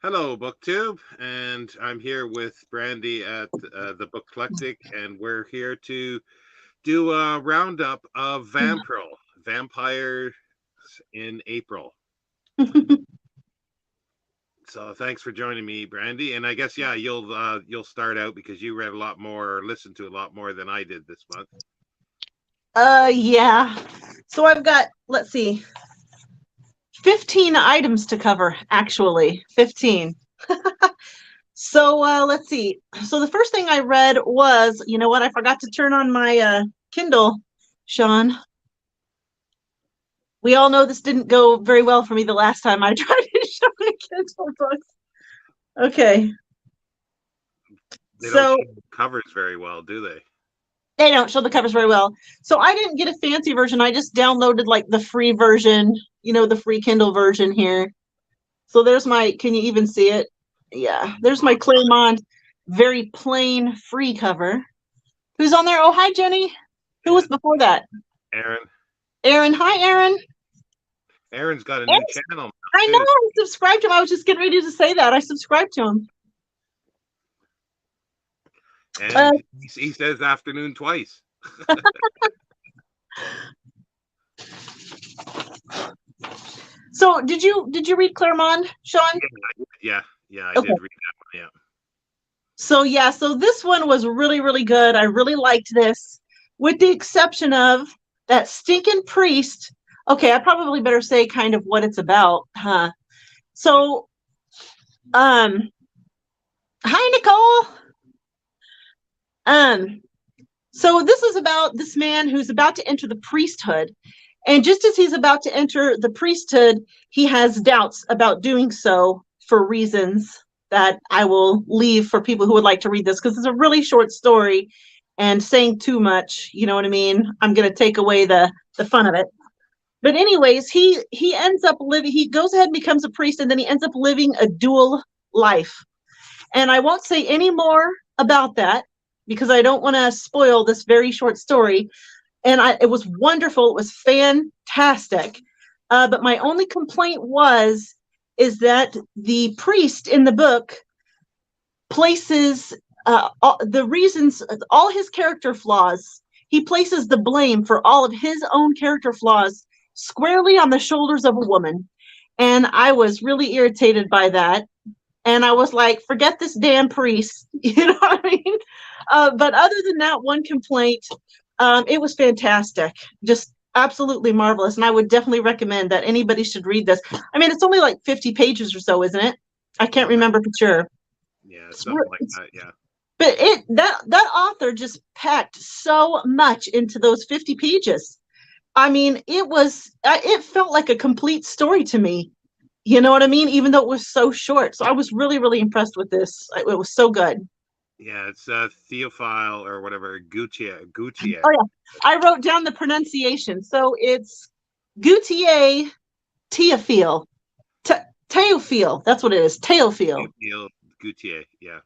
Hello, BookTube, and I'm here with Brandy at the Booklectic, and we're here to do a roundup of VAMpril, Vampires in April. So thanks for joining me, Brandy. And I guess you'll start out because you read a lot more or listened to a lot more than I did this month. Yeah. So I've got, let's see, 15 items to cover, actually. 15. So let's see. So the first thing I read was, you know what? I forgot to turn on my Kindle, Shawn. We all know this didn't go very well for me the last time I tried to show my Kindle books. Okay. They don't So show the covers very well, do they? they don't show the covers very well. So I didn't get a fancy version. I just downloaded like the free version, the free Kindle version here. So there's my, can you even see it? Yeah, there's my Claremont very plain free cover. Who's on there? Oh, hi, Jenny. Who was before that? Aaron. Aaron. Hi, Aaron. Aaron's got a new channel now, I too. know. I subscribed to him. I was just getting ready to say that. I subscribed to him. And he says afternoon twice. So did you read Claremont, Shawn? Yeah, I did read that one, yeah. So this one was really, really good. I really liked this, with the exception of that stinking priest. Okay, I probably better say kind of what it's about, huh? So, hi, Nicole. So this is about this man who's about to enter the priesthood. And just as he's about to enter the priesthood, he has doubts about doing so for reasons that I will leave for people who would like to read this, because it's a really short story, and saying too much, you know what I mean? I'm going to take away the fun of it. But anyways, he ends up living, he goes ahead and becomes a priest, and then he ends up living a dual life. And I won't say any more about that because I don't want to spoil this very short story. And it was wonderful. It was fantastic. But my only complaint is that the priest in the book places the reasons, all his character flaws, he places the blame for all of his own character flaws squarely on the shoulders of a woman. And I was really irritated by that. And I was like, forget this damn priest. You know what I mean? But other than that one complaint, it was fantastic. Just absolutely marvelous. And I would definitely recommend that anybody should read this. I mean, it's only like 50 pages or so, isn't it? I can't remember for sure. Yeah, something like that, yeah. But that author just packed so much into those 50 pages. I mean, it felt like a complete story to me. You know what I mean? Even though it was so short. So I was really, really impressed with this. It was so good. Yeah, it's Theophile or whatever, Gautier. Oh, yeah. I wrote down the pronunciation. So it's Gautier Theophile. Theophile. That's what it is. Theophile. Gautier, yeah.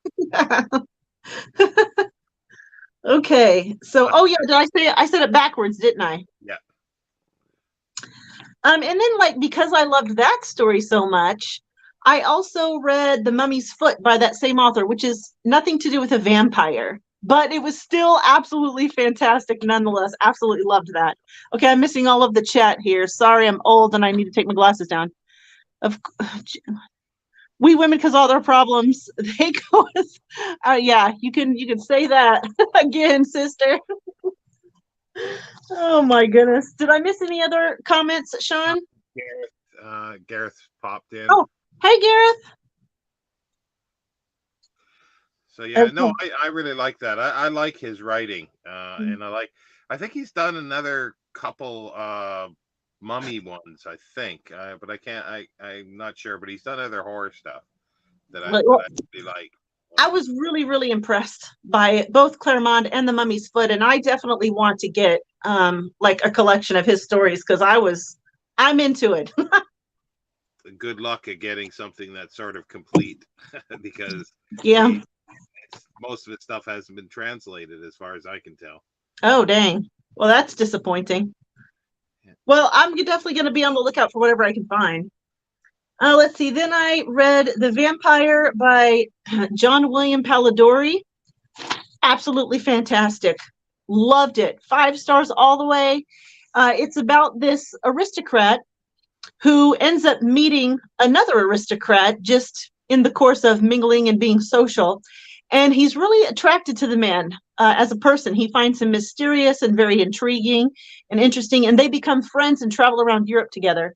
Okay. So, oh yeah, did I say it? I said it backwards, didn't I? Yeah. And then, like, because I loved that story so much, I also read The Mummy's Foot by that same author, which is nothing to do with a vampire, but it was still absolutely fantastic nonetheless. Absolutely loved that. Okay, I'm missing all of the chat here. Sorry, I'm old and I need to take my glasses down. We women cause all their problems. They go with, yeah, you can say that again, sister. Oh my goodness. Did I miss any other comments, Shawn? Gareth popped in. Oh, hey, Gareth. So yeah, no, I really like that. I like his writing, and I think he's done another couple mummy ones, I think, but I'm not sure. But he's done other horror stuff that I really like. I was really, really impressed by both Claremont and The Mummy's Foot, and I definitely want to get like a collection of his stories because I'm into it. Good luck at getting something that's sort of complete because yeah, most of its stuff hasn't been translated as far as I can tell. Oh, dang. Well, that's disappointing. Yeah. Well, I'm definitely going to be on the lookout for whatever I can find. Let's see. Then I read The Vampire by John William Palladori. Absolutely fantastic. Loved it. 5 stars all the way. It's about this aristocrat who ends up meeting another aristocrat just in the course of mingling and being social. And he's really attracted to the man as a person. He finds him mysterious and very intriguing and interesting. And they become friends and travel around Europe together.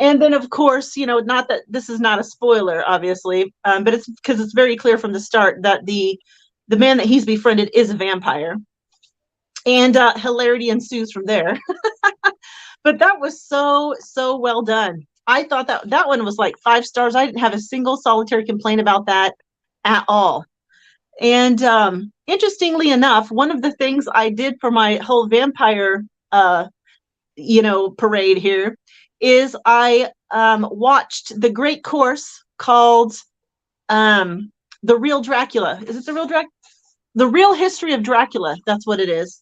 And then, of course, not that this is not a spoiler, obviously, but it's because it's very clear from the start that the man that he's befriended is a vampire. And hilarity ensues from there. But that was so well done. I thought that one was like 5 stars. I didn't have a single solitary complaint about that at all. And interestingly enough, one of the things I did for my whole vampire parade here is I watched the great course called The Real Dracula. Is it The Real History of Dracula? That's what it is.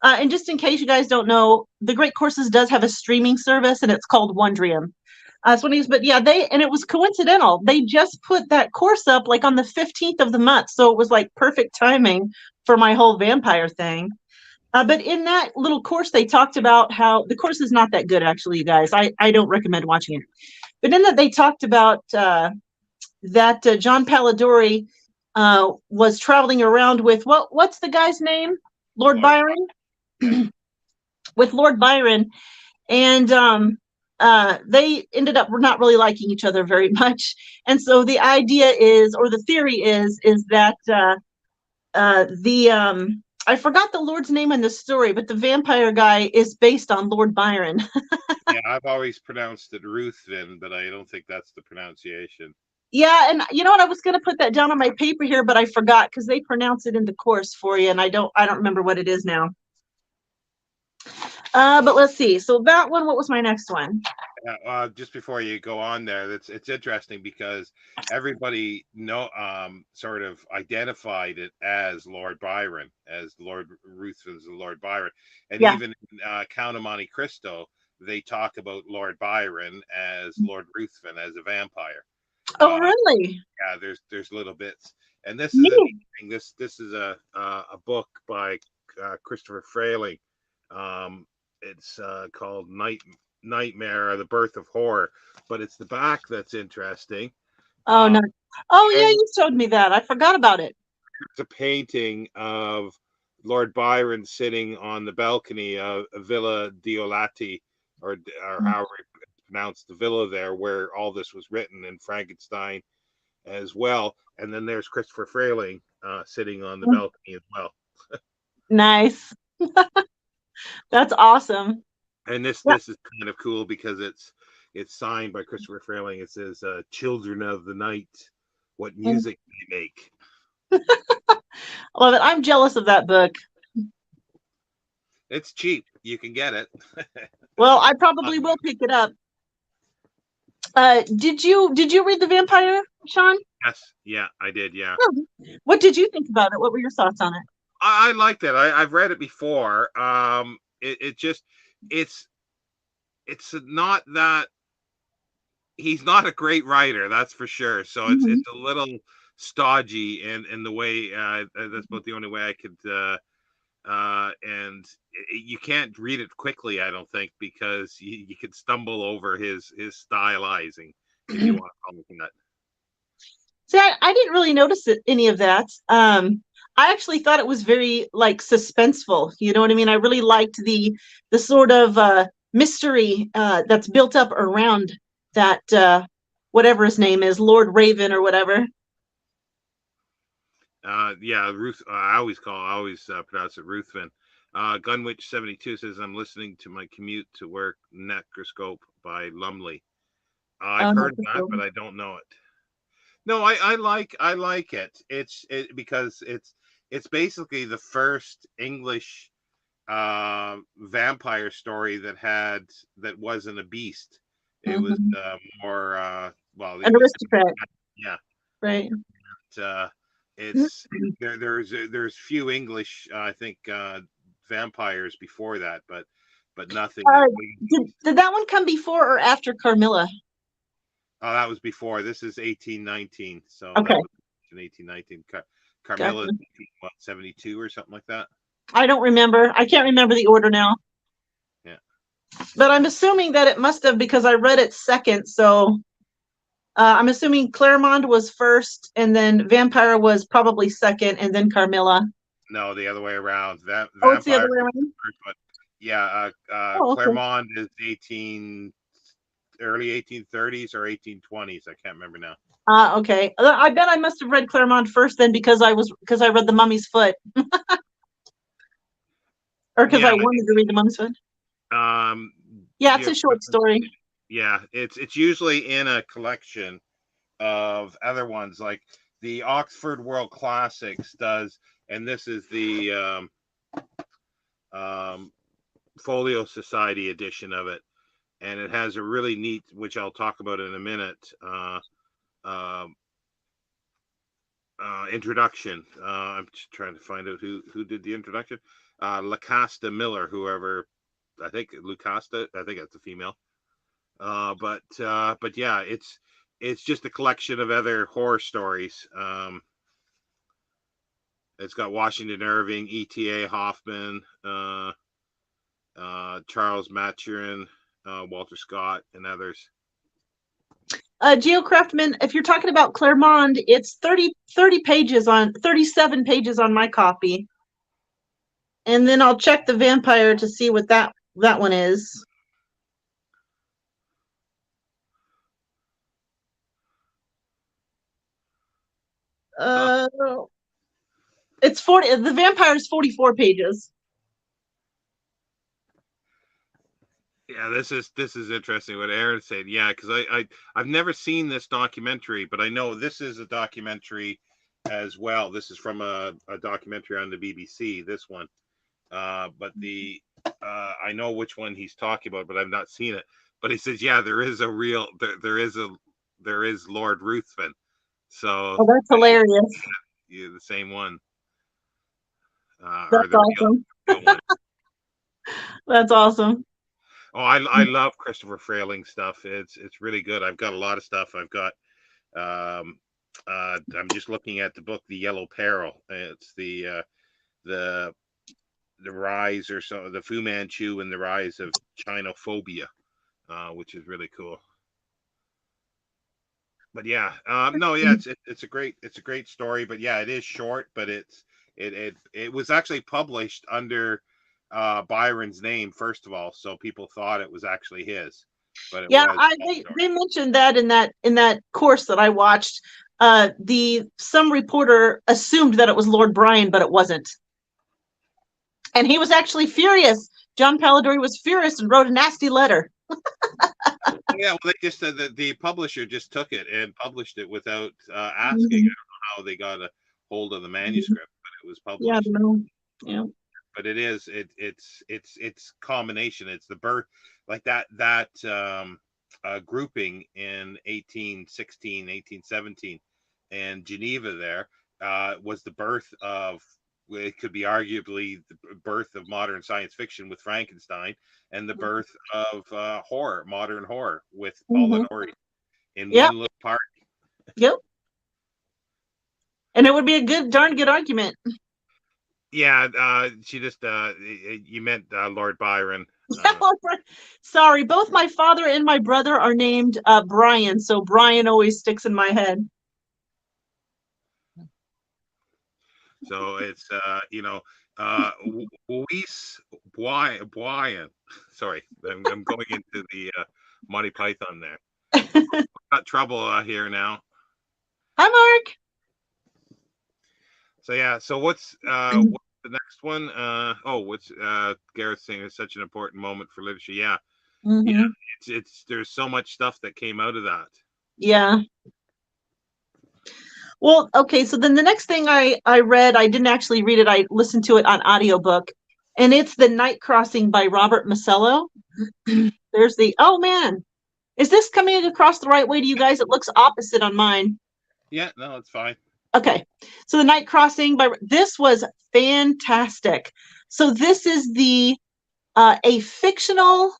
And just in case you guys don't know, The Great Courses does have a streaming service, and it's called Wondrium. But yeah, and it was coincidental. They just put that course up like on the 15th of the month. So it was like perfect timing for my whole vampire thing. But in that little course, they talked about how the course is not that good, actually, you guys. I don't recommend watching it. But in that, they talked about that John Palladori was traveling around with what's the guy's name? Lord Byron? With Lord Byron. And they ended up not really liking each other very much. And so the idea is, or the theory is that I forgot the Lord's name in the story, but the vampire guy is based on Lord Byron. Yeah, I've always pronounced it Ruthven, but I don't think that's the pronunciation. Yeah, and you know what? I was going to put that down on my paper here, but I forgot because they pronounce it in the course for you, and I don't remember what it is now. But let's see. So that one, what was my next one? Just before you go on there, it's interesting because everybody sort of identified it as Lord Byron, as Lord Ruthven's Lord Byron, and Yeah. even in Count of Monte Cristo, they talk about Lord Byron as Lord Ruthven as a vampire. Oh, really? Yeah, there's little bits, and this is interesting. This is a book by Christopher Frayling. It's called Nightmare: The Birth of Horror, but it's the back that's interesting. Oh no! Oh yeah, you showed me that. I forgot about it. It's a painting of Lord Byron sitting on the balcony of Villa Diolati, or however you pronounce the villa there, where all this was written, and Frankenstein as well. And then there's Christopher Frayling sitting on the balcony as well. Nice. That's awesome. And this is kind of cool because it's signed by Christopher Frayling. It says "Children of the Night, what music they make." I love it. I'm jealous of that book. It's cheap. You can get it. Well, I probably will pick it up. Did you read The Vampire, Shawn? Yes. Yeah, I did. Yeah. What did you think about it? What were your thoughts on it? I liked it. I've read it before. It's not that he's not a great writer, that's for sure. So it's a little stodgy in the way. That's about the only way I could. And you can't read it quickly, I don't think, because you could stumble over his stylizing, if you want to call it that. See, I didn't really notice any of that. I actually thought it was very like suspenseful. You know what I mean? I really liked the sort of mystery that's built up around that whatever his name is, Lord Raven or whatever. Yeah, Ruth. I always pronounce it Ruthven. Gunwitch 72 says, "I'm listening to my commute to work. Necroscope by Lumley." I've heard that, but I don't know it. No, I like it. It's because it's basically the first English vampire story that wasn't a beast. It was more an aristocrat. Yeah, right. It's there's few English I think vampires before that, but nothing. Did that one come before or after Carmilla? Oh, that was before. This is 1819. So Okay, that was in 1819. gotcha. Carmilla's 72 or something like that. I don't remember. I can't remember the order now. Yeah. But I'm assuming that it must have, because I read it second. So I'm assuming Claremont was first, and then Vampire was probably second, and then Carmilla. No, the other way around. That Oh, it's the other Vampire way was around? first, but yeah, Oh, okay. Claremont is early 1830s or 1820s. I can't remember now. Okay. I bet I must have read Claremont first then, because I read The Mummy's Foot. Or because Yeah. I wanted to read The Mummy's Foot. Um. Yeah, it's a short story. Yeah, it's usually in a collection of other ones, like the Oxford World Classics does, and this is the Folio Society edition of it, and it has a really neat, which I'll talk about in a minute, uh, introduction. I'm just trying to find out who did the introduction. Lacasta Miller, whoever, I think Lucasta, I think that's a female. But yeah, it's just a collection of other horror stories. It's got Washington Irving, E.T.A. Hoffman, Charles Maturin, Walter Scott, and others. Geo Craftman, if you're talking about Claremont, it's 37 pages on my copy. And then I'll check the Vampire to see what that one is. It's 40. The Vampire is 44 pages. Yeah, this is interesting what Aaron said. Yeah, because I've never seen this documentary, but I know this is a documentary as well. This is from a documentary on the BBC. This one, but I know which one he's talking about, but I've not seen it. But he says, yeah, there is Lord Ruthven. So Oh, that's hilarious. yeah, the same one, or That's the awesome. real one. That's awesome. Oh, I love Christopher Frayling stuff. It's really good. I've got a lot of stuff. I've got I'm just looking at the book The Yellow Peril. It's the rise, or so, the Fu Manchu and the rise of Chinophobia, which is really cool. But yeah, no, yeah, it's a great story. But yeah, it is short, but it was actually published under Byron's name first of all, so people thought it was actually his, but it Yeah, was. they mentioned that in that course that I watched. Some reporter assumed that it was Lord Brian, but it wasn't, and he was actually furious. John Palladori was furious and wrote a nasty letter. Yeah, well, they just said that the publisher just took it and published it without asking. I don't know how they got a hold of the manuscript, but it was published. Yeah, I don't know. Yeah. But it's combination. It's the birth, like that grouping in 1816, 1817, and Geneva there was the birth of, it could be arguably the birth of modern science fiction with Frankenstein, and the birth of modern horror with Paul and Ori in one little part. Yep. And it would be a darn good argument. Yeah, she just you meant Lord Byron. Sorry, both my father and my brother are named Brian, so Brian always sticks in my head. So it's Luis Brian. Sorry, I'm going into the Monty Python there. Got trouble here now. Hi, Mark. So yeah, so what's the next one? What's Gareth saying is such an important moment for literature. Yeah, yeah. It's there's so much stuff that came out of that. Yeah. Well, okay, so then the next thing I read, I didn't actually read it, I listened to it on audiobook, and it's The Night Crossing by Robert Masello. There's oh man, is this coming across the right way to you guys? It looks opposite on mine. Yeah, no, it's fine. Okay, so The Night Crossing this was fantastic. So this is a fictional,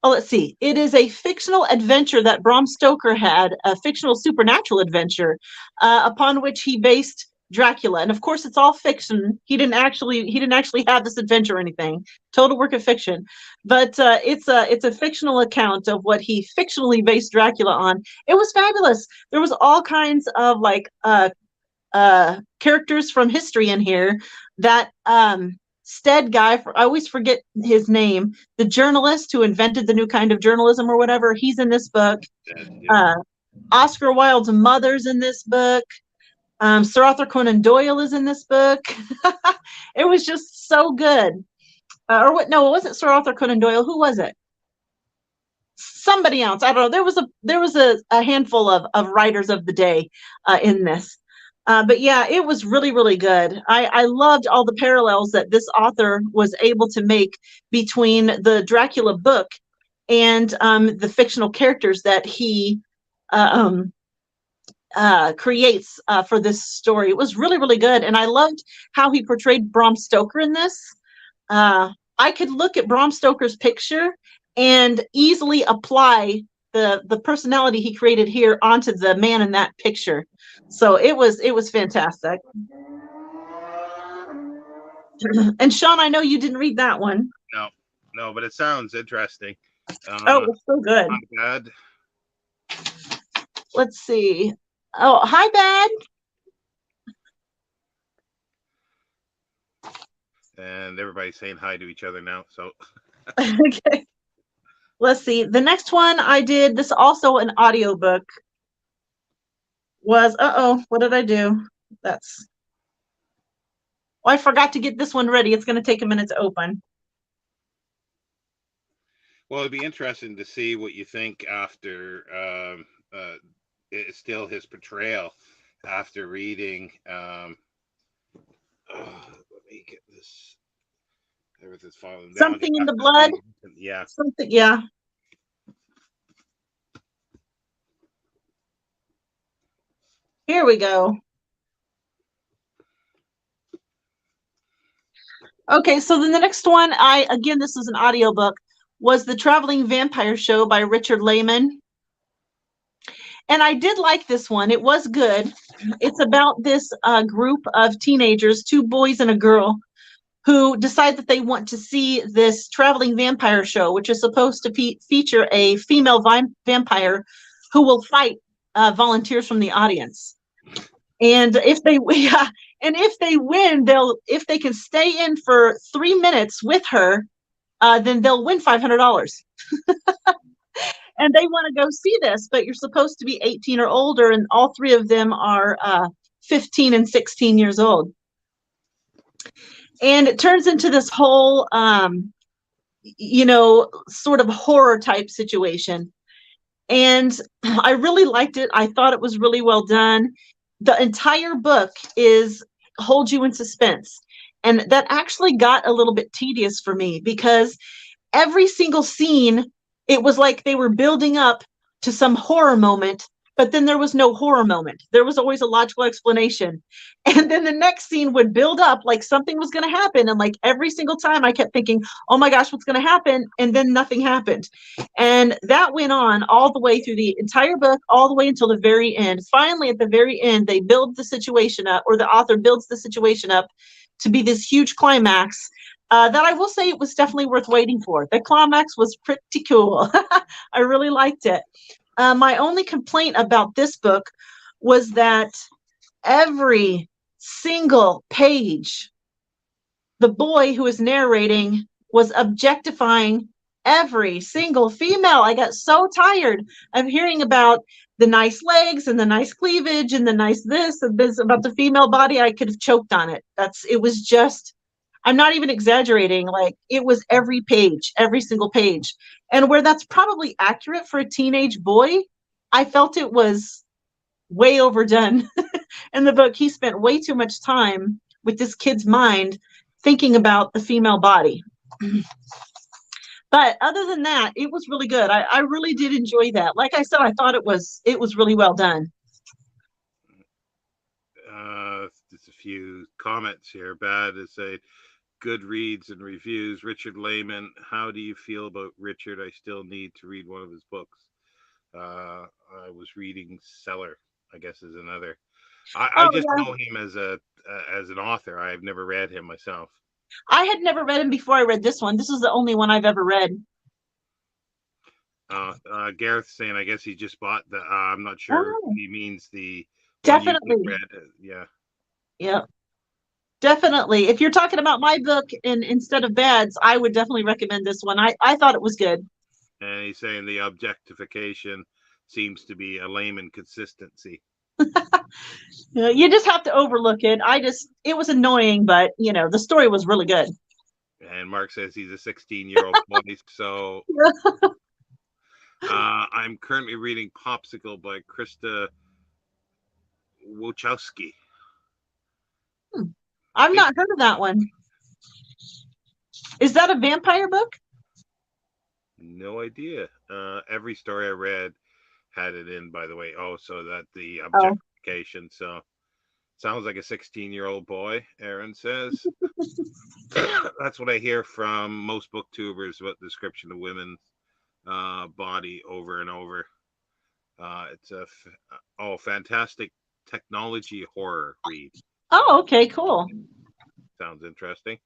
Oh, let's see. It is a fictional adventure that Bram Stoker had, a fictional supernatural adventure, upon which he based Dracula. And of course, it's all fiction. He didn't actually have this adventure or anything. Total work of fiction. But it's a fictional account of what he fictionally based Dracula on. It was fabulous. There was all kinds of like characters from history in here. That Stead guy, I always forget his name, the journalist who invented the new kind of journalism or whatever, he's in this book. Yeah. Oscar Wilde's mother's in this book. Sir Arthur Conan Doyle is in this book. It was just so good. Or what? No, it wasn't Sir Arthur Conan Doyle. Who was it? Somebody else. I don't know. There was a handful of writers of the day in this. But yeah, it was really, really good. I loved all the parallels that this author was able to make between the Dracula book and the fictional characters that he creates for this story. It was really, really good. And I loved how he portrayed Bram Stoker in this. I could look at Bram Stoker's picture and easily apply the personality he created here onto the man in that picture. So it was fantastic. And Shawn, I know you didn't read that one. No, but it sounds interesting. Oh, it's so good. Not bad. Let's see. Oh, hi, Bad. And everybody's saying hi to each other now. So Okay. Let's see. The next one I did, this also an audiobook, was, what did I do? I forgot to get this one ready. It's going to take a minute to open. well, it'd be interesting to see what you think after it's still his portrayal after reading. Let me get this. Everything's falling down. Something in the Blood. Yeah. Something, yeah. Here we go. Okay, so then the next one, again, this is an audiobook, was The Traveling Vampire Show by Richard Lehman. And I did like this one. It was good. It's about this group of teenagers, two boys and a girl, who decide that they want to see this traveling vampire show, which is supposed to feature a female vampire who will fight volunteers from the audience. And if they win, if they can stay in for 3 minutes with her, then they'll win $500. And they want to go see this, but you're supposed to be 18 or older, and all three of them are 15 and 16 years old. And it turns into this whole, sort of horror type situation. And I really liked it. I thought it was really well done. The entire book holds you in suspense. And that actually got a little bit tedious for me, because every single scene, it was like they were building up to some horror moment, but then there was no horror moment. There was always a logical explanation. And then the next scene would build up like something was going to happen. And like every single time I kept thinking, oh my gosh, what's going to happen? And then nothing happened. And that went on all the way through the entire book, all the way until the very end. Finally, at the very end, they build the situation up, or the author builds the situation up to be this huge climax. That I will say it was definitely worth waiting for. The climax was pretty cool. I really liked it. My only complaint about this book was that every single page, the boy who was narrating was objectifying every single female. I got so tired of hearing about the nice legs and the nice cleavage and the nice this and this about the female body. I could have choked on it. It was just, I'm not even exaggerating. Like, it was every page, every single page. And where that's probably accurate for a teenage boy, I felt it was way overdone in the book. He spent way too much time with this kid's mind thinking about the female body. But other than that, it was really good. I really did enjoy that. Like I said, I thought it was really well done. Just a few comments here. Bad is Goodreads and reviews. Richard Lehman. How do you feel about Richard? I still need to read one of his books. I was reading Seller, I guess is another. I Oh just yeah, know him as an author. I've never read him myself. I had never read him before I read this one. This is the only one I've ever read. Gareth saying, I guess he just bought the. I'm not sure if Oh, he means the one you just definitely. read. Yeah, Yep. Definitely. If you're talking about my book in instead of Bads, I would definitely recommend this one. I thought it was good. and he's saying the objectification seems to be a layman consistency. You just have to overlook it. It was annoying, but the story was really good. And Mark says he's a 16-year-old boy. So I'm currently reading Popsicle by Krista Wachowski. I've not heard of that one. Is that a vampire book? No idea. Every story I read had it in, by the way. Oh, so that the Oh. objectification. So sounds like a 16-year-old boy, Aaron says. That's what I hear from most booktubers about the description of women's body over and over. It's a fantastic technology horror read. Oh, okay, cool. Sounds interesting.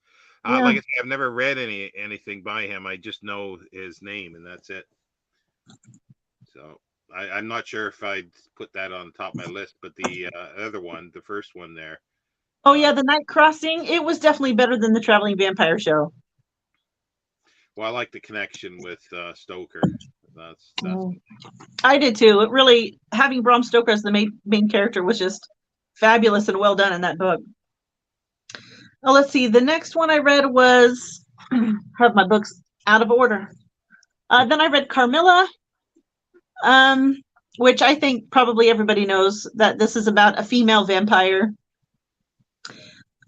Yeah. Like I say, I've never read anything by him. I just know his name, and that's it. So I'm not sure if I'd put that on top of my list, but the other one, the first one there. Oh yeah, The Night Crossing. It was definitely better than the Traveling Vampire Show. Well, I like the connection with Stoker. That's I did too. It really, having Bram Stoker as the main character was just fabulous and well done in that book. Oh, let's see. The next one I read was have my books out of order. Then I read Carmilla, which I think probably everybody knows that this is about a female vampire.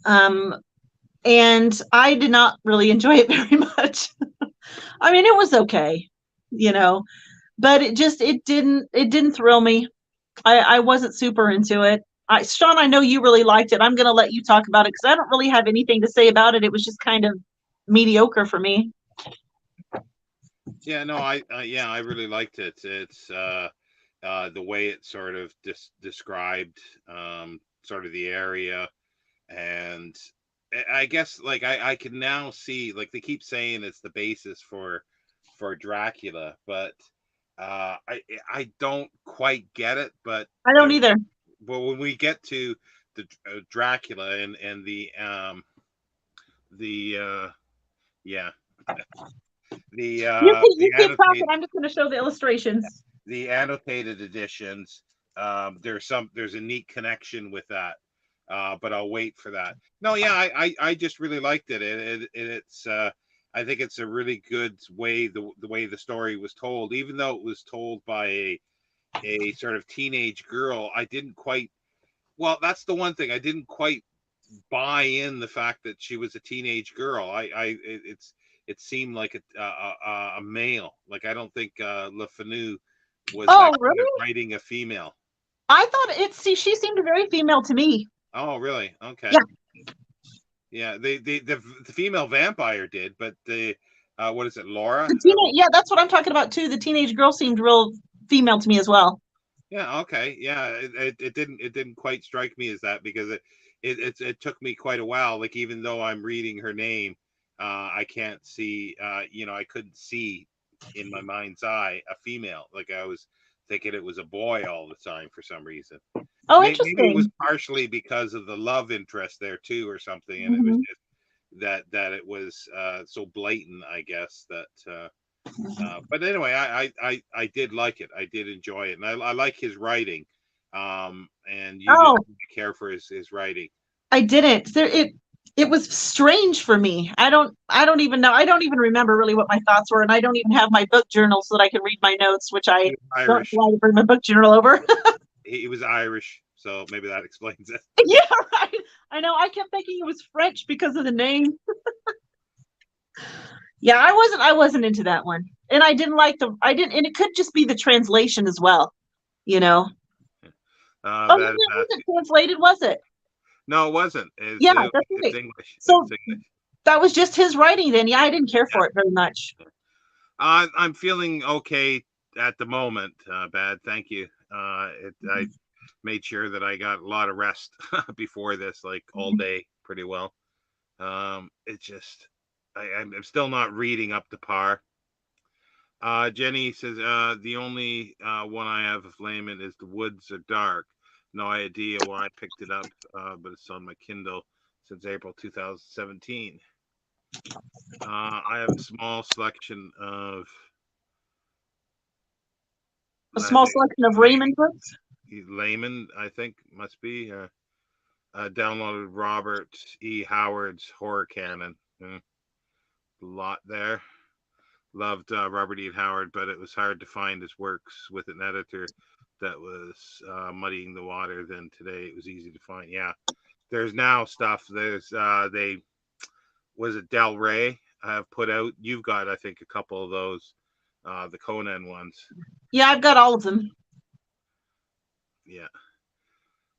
And I did not really enjoy it very much. I mean, it was okay, but it didn't thrill me. I wasn't super into it. Shawn, I know you really liked it. I'm going to let you talk about it because I don't really have anything to say about it. It was just kind of mediocre for me. Yeah, no, I really liked it. It's the way it sort of described sort of the area, and I guess like I can now see, like they keep saying it's the basis for Dracula, but I don't quite get it. But I don't either. But when we get to the Dracula and yeah. You keep talking. I'm just going to show the illustrations. The annotated editions, there's a neat connection with that, but I'll wait for that. No, yeah, I just really liked it. It's I think it's a really good way the way the story was told, even though it was told by a sort of teenage girl. I didn't quite. Well, that's the one thing I didn't quite buy in the fact that she was a teenage girl. It seemed like a male. Like I don't think Le Fanu was really? writing a female. I thought she seemed very female to me. Oh, really? Okay. Yeah. Yeah. The female vampire did, but the what is it, Laura? Yeah, that's what I'm talking about too. The teenage girl seemed real female to me as well. Yeah. Okay. Yeah. It didn't quite strike me as that because it took me quite a while. Like even though I'm reading her name, I can't see. I couldn't see in my mind's eye a female. Like I was thinking it was a boy all the time for some reason. Oh, interesting. Maybe it was partially because of the love interest there too, or something, and it was just that it was so blatant, I guess. That, but anyway, I did like it. I did enjoy it, and I like his writing. And you didn't care for his writing. I didn't. It was strange for me. I don't even know. I don't even remember really what my thoughts were, and I don't even have my book journal so that I can read my notes, which I don't want to bring my book journal over. He was Irish, so maybe that explains it. Yeah, right. I know. I kept thinking it was French because of the name. Yeah, I wasn't into that one, and I didn't like and it could just be the translation as well, it wasn't translated, was it? No, it wasn't. That's right. It's English. So it's English. that was just his writing then. Yeah, I didn't care Yeah. for it very much. I'm feeling okay at the moment. Bad, thank you. I made sure that I got a lot of rest before this, like all day, pretty well. It just, I'm still not reading up to par. Jenny says the only one I have of Layman is The Woods Are Dark. No idea why I picked it up, but it's on my Kindle since April 2017. I have a small selection of A small selection of Raymond books. Layman, I think must be. Downloaded Robert E. Howard's Horror Canon. A lot there. Loved Robert E. Howard, but it was hard to find his works with an editor that was muddying the water. Then today it was easy to find. Yeah, there's now stuff. There's they was it Del Rey have put out. You've got I think a couple of those, the Conan ones. Yeah, I've got all of them. Yeah.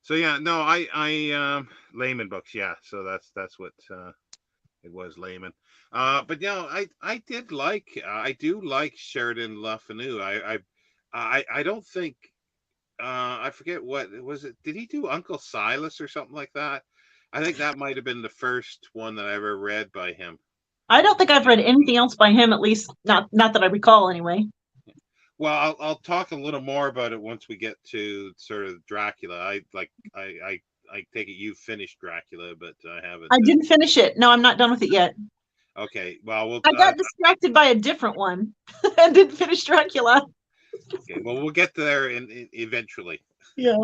So yeah, no, I Layman books. Yeah, so that's what it was, Layman. But I did like I do like Sheridan Le Fanu. I don't think I forget what was it. Did he do Uncle Silas or something like that? I think that might have been the first one that I ever read by him. I don't think I've read anything else by him, at least not that I recall anyway. Well, I'll talk a little more about it once we get to sort of Dracula. I take it you've finished Dracula, but I haven't. I didn't finish it. No, I'm not done with it yet. Okay, well, I got distracted by a different one and didn't finish Dracula. Okay, well, we'll get there eventually. Yeah.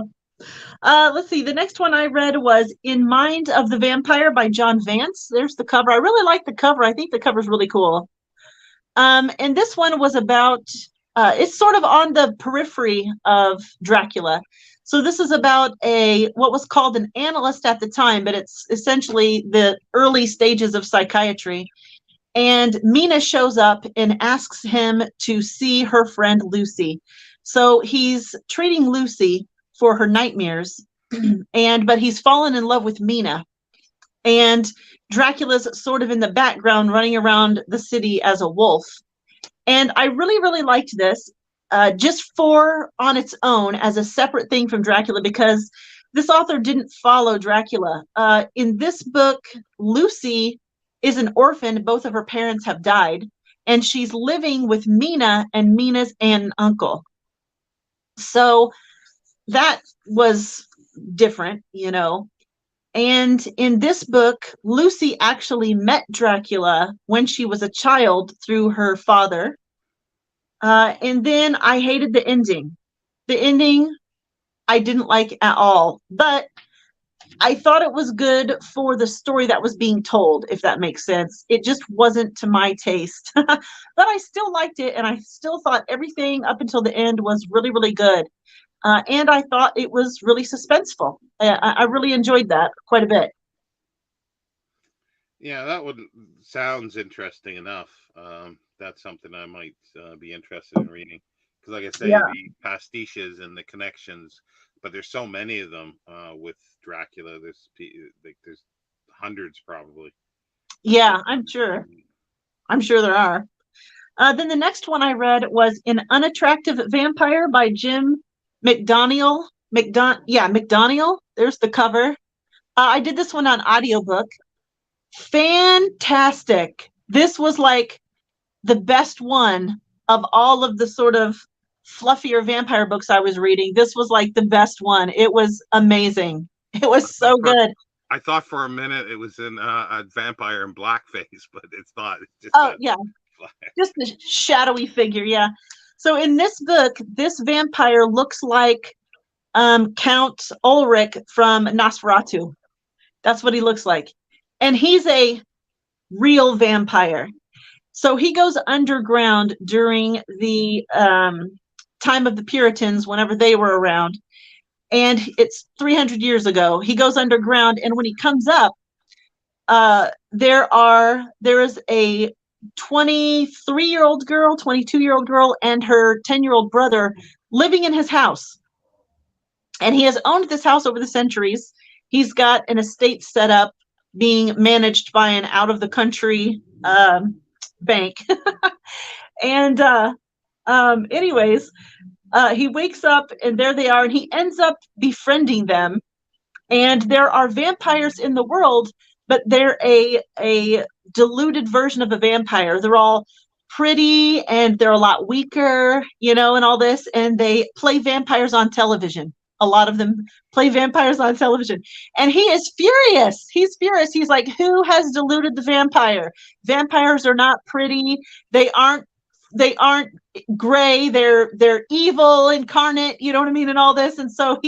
Let's see. The next one I read was In Mind of the Vampire by John Vance. There's the cover. I really like the cover. I think the cover's really cool. And this one was about, it's sort of on the periphery of Dracula. So this is about what was called an analyst at the time, but it's essentially the early stages of psychiatry. And Mina shows up and asks him to see her friend Lucy. So he's treating Lucy for her nightmares, but he's fallen in love with Mina. And Dracula's sort of in the background running around the city as a wolf. And I really, really liked this just on its own as a separate thing from Dracula, because this author didn't follow Dracula. In this book, Lucy is an orphan. Both of her parents have died, and she's living with Mina and Mina's aunt and uncle. So that was different, you know. And in this book, Lucy actually met Dracula when she was a child through her father. And then I hated the ending. The ending I didn't like at all, but I thought it was good for the story that was being told, if that makes sense. It just wasn't to my taste, but I still liked it, and I still thought everything up until the end was really, really good. And I thought it was really suspenseful. I really enjoyed that quite a bit. Yeah, that one sounds interesting enough. That's something I might be interested in reading. Because, like I say, the pastiches and the connections, but there's so many of them with Dracula. There's hundreds probably. Yeah, I'm sure. I'm sure there are. Then the next one I read was An Unattractive Vampire by Jim McDoniel. McDoniel. There's the cover. I did this one on audiobook. Fantastic. This was like the best one of all of the sort of fluffier vampire books I was reading. This was like the best one. It was amazing. It was so good. I thought for a minute it was in a vampire in blackface, but it's not. It's just a shadowy figure. Yeah. So in this book, this vampire looks like Count Ulrich from Nosferatu. That's what he looks like. And he's a real vampire. So he goes underground during the time of the Puritans, whenever they were around. And it's 300 years ago. He goes underground, and when he comes up, there is a 23-year-old girl, 22-year-old girl, and her 10-year-old brother living in his house. And he has owned this house over the centuries. He's got an estate set up being managed by an out of the country bank. And anyways, he wakes up and there they are, and he ends up befriending them. And there are vampires in the world, but they're a diluted version of a vampire. They're all pretty and they're a lot weaker, and all this. And they play vampires on television. A lot of them play vampires on television. And he is furious. He's furious. He's like, who has diluted the vampire? Vampires are not pretty. They aren't gray. They're evil incarnate, you know what I mean, and all this. And so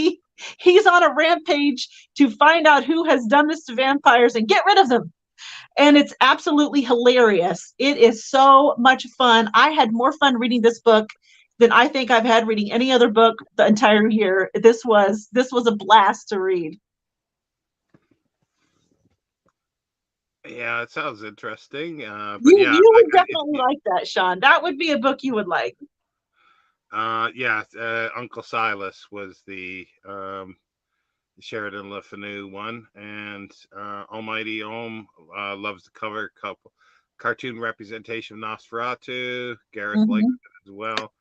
he's on a rampage to find out who has done this to vampires and get rid of them. And it's absolutely hilarious. It is so much fun. I had more fun reading this book than I think I've had reading any other book the entire year. This was a blast to read. Yeah, it sounds interesting. But You yeah, you would definitely like that, Shawn. That would be a book you would like. yeah. Uncle Silas was the Sheridan Le Fanu one, and Almighty Ohm loves the cover couple cartoon representation of Nosferatu. Gareth likes Mm-hmm. it as well.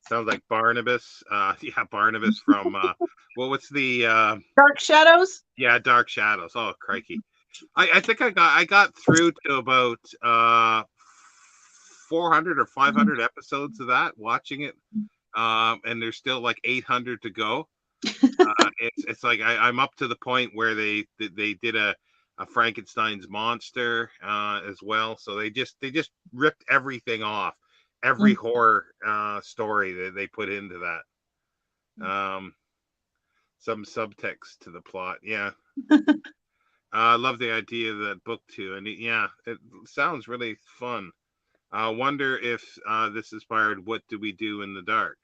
Sounds like Barnabas. Yeah, Barnabas from well, what's the Dark Shadows. yeah, Dark Shadows. Oh, crikey! I think I got through to about 400 or 500 episodes of that, watching it, and there's still like 800 to go. It's like I'm up to the point where they did a Frankenstein's monster as well. So they just ripped everything off, every horror story that they put into that. Some subtext to the plot. Yeah. I love the idea of that book too, and yeah, it sounds really fun. I wonder if this inspired "What Do We Do in the Dark."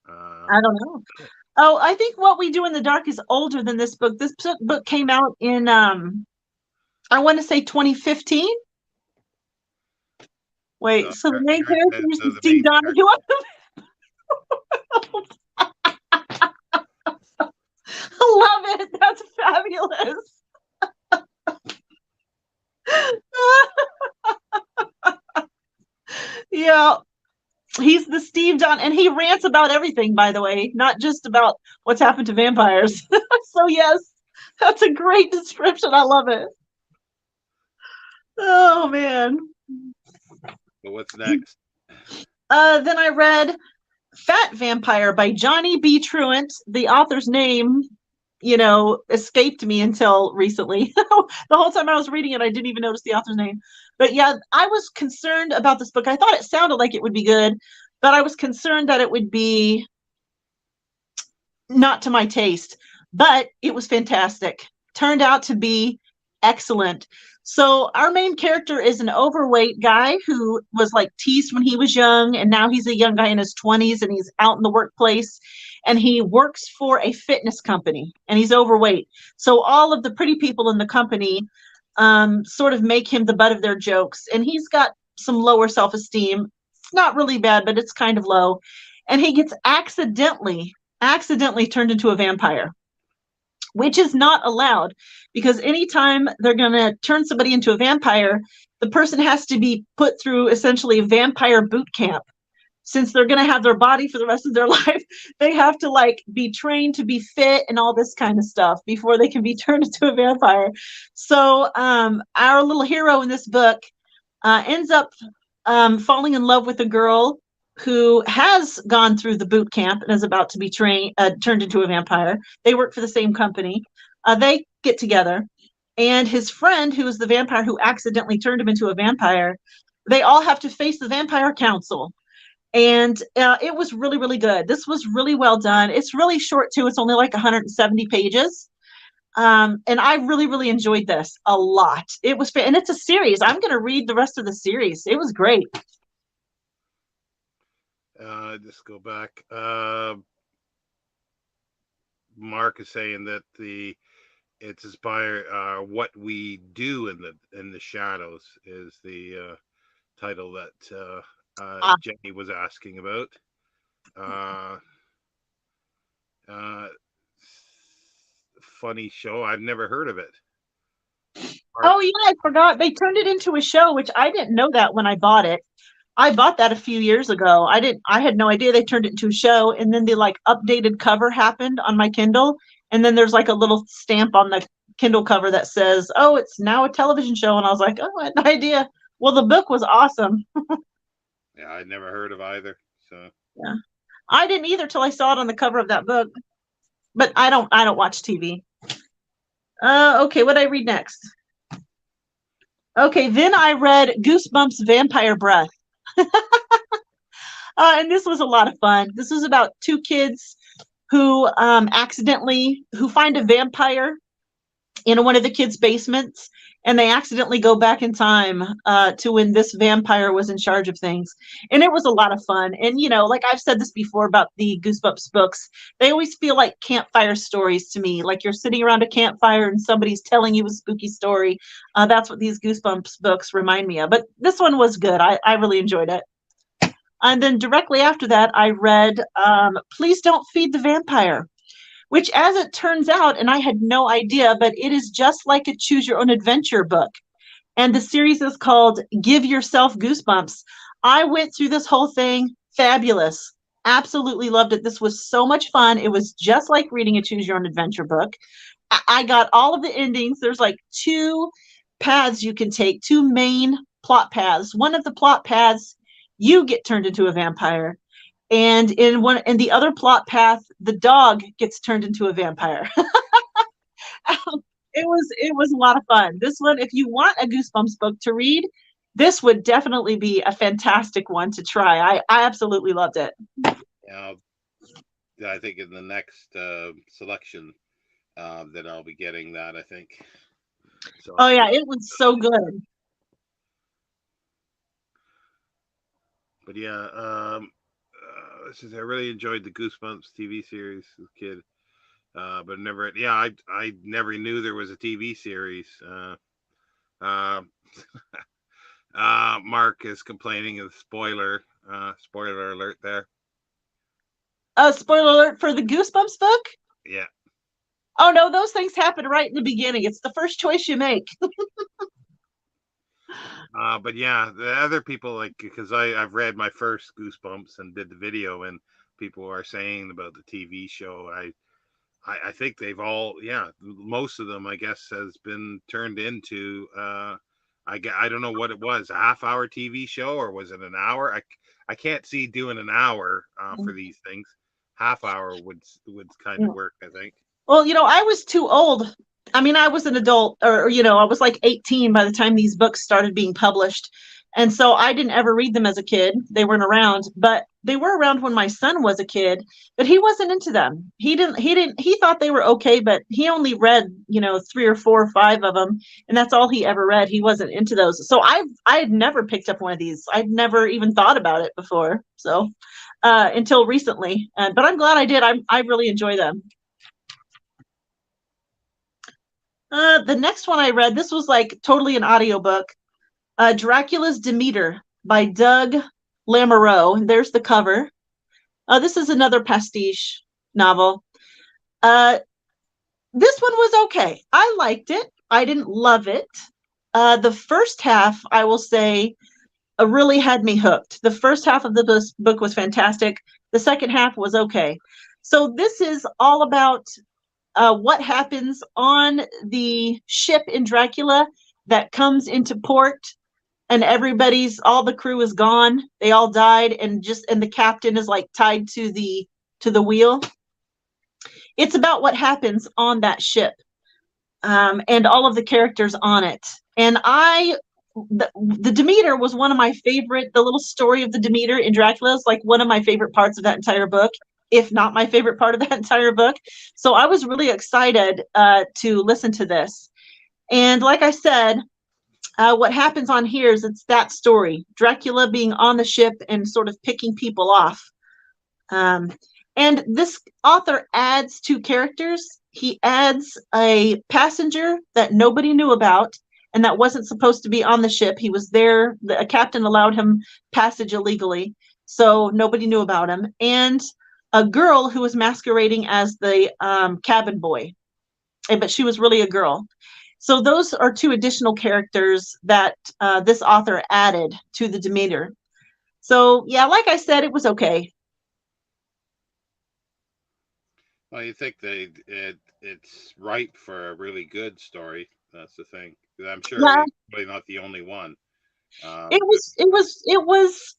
I don't know. Oh, I think What We Do in the Dark is older than this book. This book came out in I want to say 2015. Wait, so the main character is So the Steve main Donahue. I love it. That's fabulous. Yeah, he's the Steve Don, and he rants about everything, by the way, not just about what's happened to vampires. So yes, that's a great description. I love it. Oh man. But what's next? Then I read Fat Vampire by Johnny B. Truant. The author's name, escaped me until recently. The whole time I was reading it, I didn't even notice the author's name. But yeah, I was concerned about this book. I thought it sounded like it would be good, but I was concerned that it would be not to my taste. But it was fantastic. Turned out to be excellent. So our main character is an overweight guy who was like teased when he was young, and now he's a young guy in his 20s and he's out in the workplace, and he works for a fitness company, and he's overweight. So all of the pretty people in the company sort of make him the butt of their jokes, and he's got some lower self-esteem. It's not really bad, but it's kind of low. And he gets accidentally turned into a vampire, which is not allowed, because anytime they're going to turn somebody into a vampire, the person has to be put through essentially a vampire boot camp. Since they're going to have their body for the rest of their life, they have to like be trained to be fit and all this kind of stuff before they can be turned into a vampire. So our little hero in this book ends up falling in love with a girl who has gone through the boot camp and is about to be turned into a vampire. They work for the same company. They get together, and his friend, who is the vampire who accidentally turned him into a vampire, they all have to face the vampire council. And it was really, really good. This was really well done. It's really short too. It's only like 170 pages. And I really, really enjoyed this a lot. It was, and it's a series. I'm going to read the rest of the series. It was great. Just go back. Mark is saying that it's inspired. What We Do in the Shadows is the title that Jenny was asking about. Funny show. I've never heard of it. Oh yeah, I forgot. They turned it into a show, which I didn't know that when I bought it. I bought that a few years ago. I had no idea they turned it into a show, and then the like updated cover happened on my Kindle, and then there's like a little stamp on the Kindle cover that says, "Oh, it's now a television show." And I was like, "Oh, I had no idea." Well, the book was awesome. Yeah, I'd never heard of either. So Yeah. I didn't either till I saw it on the cover of that book. But I don't watch TV. Okay, what did I read next? Okay, then I read Goosebumps Vampire Breath. And this was a lot of fun. This was about two kids who who find a vampire in one of the kids' basements, and they accidentally go back in time to when this vampire was in charge of things. And it was a lot of fun. And, you know, like I've said this before about the Goosebumps books, they always feel like campfire stories to me, like you're sitting around a campfire and somebody's telling you a spooky story. That's what these Goosebumps books remind me of. But this one was good. I really enjoyed it. And then directly after that, I read Please Don't Feed the Vampire, which, as it turns out, and I had no idea, but it is just like a choose your own adventure book. And the series is called Give Yourself Goosebumps. I went through this whole thing. Fabulous. Absolutely loved it. This was so much fun. It was just like reading a choose your own adventure book. I got all of the endings. There's like two paths you can take, two main plot paths. One of the plot paths, you get turned into a vampire. And in the other plot path, the dog gets turned into a vampire. It was a lot of fun. This one, if you want a Goosebumps book to read, this would definitely be a fantastic one to try. I absolutely loved it. yeah, I think in the next selection that I'll be getting that. I think. So, Oh yeah, it was so good. but yeah, I really enjoyed the Goosebumps TV series as a kid. But never, yeah, I never knew there was a TV series. Uh, Mark is complaining of spoiler. Spoiler alert there. Spoiler alert for the Goosebumps book. Yeah. Oh no, those things happen right in the beginning. It's the first choice you make. But yeah, the other people, like, because I've read my first Goosebumps and did the video, and people are saying about the TV show. I think they've all, yeah, most of them, I guess, has been turned into I don't know what it was, a half-hour TV show, or was it an hour? I can't see doing an hour for these things. Half hour would kind of work, I think. Well, you know, I was too old. I mean, I was an adult, or you know, I was like 18 by the time these books started being published. And so I didn't ever read them as a kid. They weren't around, but they were around when my son was a kid, but he wasn't into them. He thought they were okay, but he only read, you know, 3 or 4 or 5 of them. And that's all he ever read. He wasn't into those. So I had never picked up one of these. I'd never even thought about it before. So, until recently, but I'm glad I did. I really enjoy them. The next one I read, this was like totally an audiobook. Dracula's Demeter by Doug Lamoureux. There's the cover. This is another pastiche novel. This one was okay. I liked it. I didn't love it. The first half, I will say, really had me hooked. The first half of the book was fantastic. The second half was okay. So this is all about what happens on the ship in Dracula that comes into port, and all the crew is gone. They all died, and the captain is like tied to the wheel. It's about what happens on that ship, and all of the characters on it. And the Demeter was one of my favorite. The little story of the Demeter in Dracula is like one of my favorite parts of that entire book, if not my favorite part of that entire book. So I was really excited to listen to this. And like I said, what happens on here is it's that story, Dracula being on the ship and sort of picking people off. And this author adds 2 characters. He adds a passenger that nobody knew about and that wasn't supposed to be on the ship. He was there. A captain allowed him passage illegally, so nobody knew about him. And a girl who was masquerading as the cabin boy, but she was really a girl. So those are two additional characters that this author added to the Demeter. So yeah, like I said, it was okay. Well, you think it's ripe for a really good story. That's the thing. 'Cause I'm sure Yeah, he's probably not the only one. it But was, it was, it was.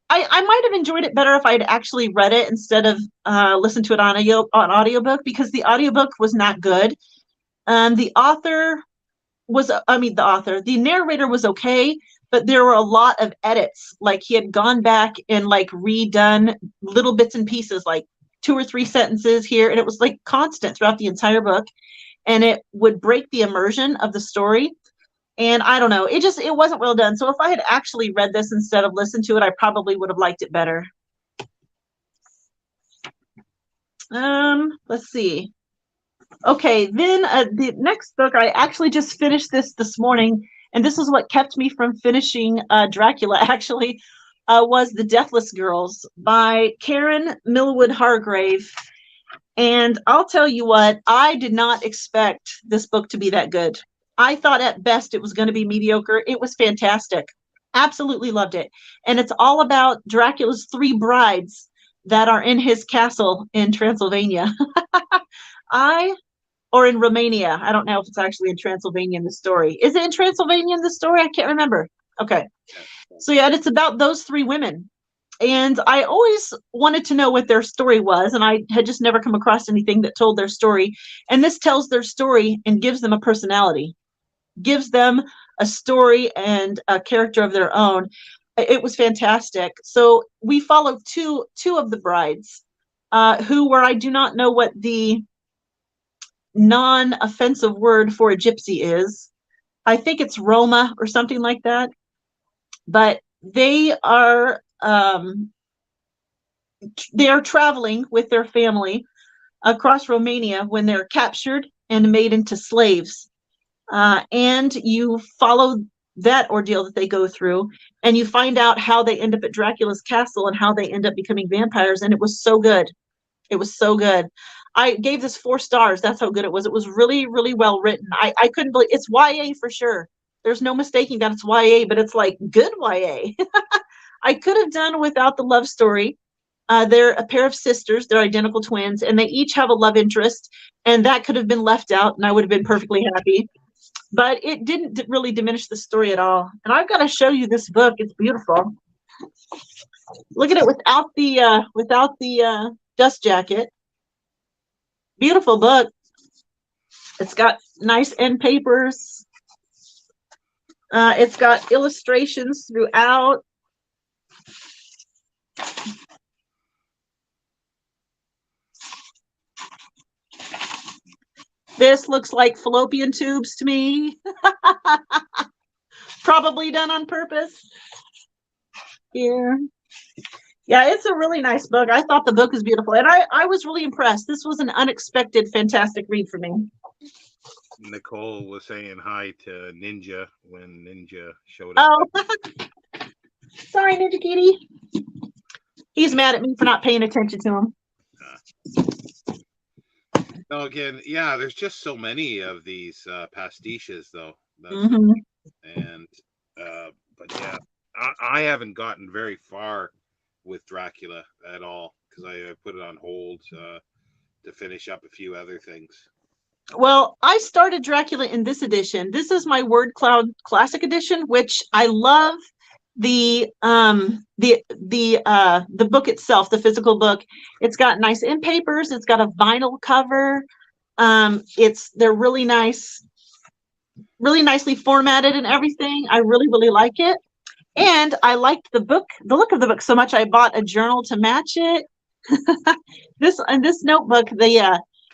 I might have enjoyed it better if I'd actually read it instead of listened to it on audiobook, because the audiobook was not good. The author the narrator was okay, but there were a lot of edits. Like he had gone back and like redone little bits and pieces, like 2 or 3 sentences here, and it was like constant throughout the entire book, and it would break the immersion of the story. And I don't know, it wasn't well done. So if I had actually read this instead of listened to it, I probably would have liked it better. Let's see. Okay, then the next book, I actually just finished this morning, and this is what kept me from finishing Dracula, actually, was The Deathless Girls by Karen Millwood Hargrave. And I'll tell you what, I did not expect this book to be that good. I thought at best it was going to be mediocre. It was fantastic. Absolutely loved it. And it's all about Dracula's 3 brides that are in his castle in Transylvania. I or in Romania. I don't know if it's actually in Transylvania in the story. Is it in Transylvania in the story? I can't remember. Okay. So yeah, it's about those 3 women. And I always wanted to know what their story was, and I had just never come across anything that told their story. And this tells their story and gives them a personality, gives them a story and a character of their own. It was fantastic. So we followed two of the brides, who were, I do not know what the non-offensive word for a gypsy is. I think it's Roma or something like that. But they are traveling with their family across Romania when they're captured and made into slaves. And you follow that ordeal that they go through, and you find out how they end up at Dracula's castle and how they end up becoming vampires. And it was so good. It was so good. I gave this 4 stars. That's how good it was. It was really, really well written. I couldn't believe it's YA for sure. There's no mistaking that it's YA, but it's like good YA. I could have done without the love story. They're a pair of sisters. They're identical twins, and they each have a love interest, and that could have been left out, and I would have been perfectly happy. But it didn't really diminish the story at all. And I've got to show you this book. It's beautiful. Look at it without the dust jacket. Beautiful book. It's got nice end papers. It's got illustrations throughout. This looks like fallopian tubes to me. Probably done on purpose. Here. Yeah, it's a really nice book. I thought the book was beautiful, and I was really impressed. This was an unexpected, fantastic read for me. Nicole was saying hi to Ninja when Ninja showed up. Oh, sorry, Ninja Kitty. He's mad at me for not paying attention to him. No, again, yeah, there's just so many of these pastiches, though. Mm-hmm. And but yeah, I haven't gotten very far with Dracula at all because I put it on hold to finish up a few other things. Well, I started Dracula in this edition. This is my Word Cloud Classic Edition, which I love. The book itself, the physical book, it's got nice end papers. It's got a vinyl cover. They're really nice, really nicely formatted and everything. I really, really like it. And I liked the look of the book so much I bought a journal to match it. This notebook,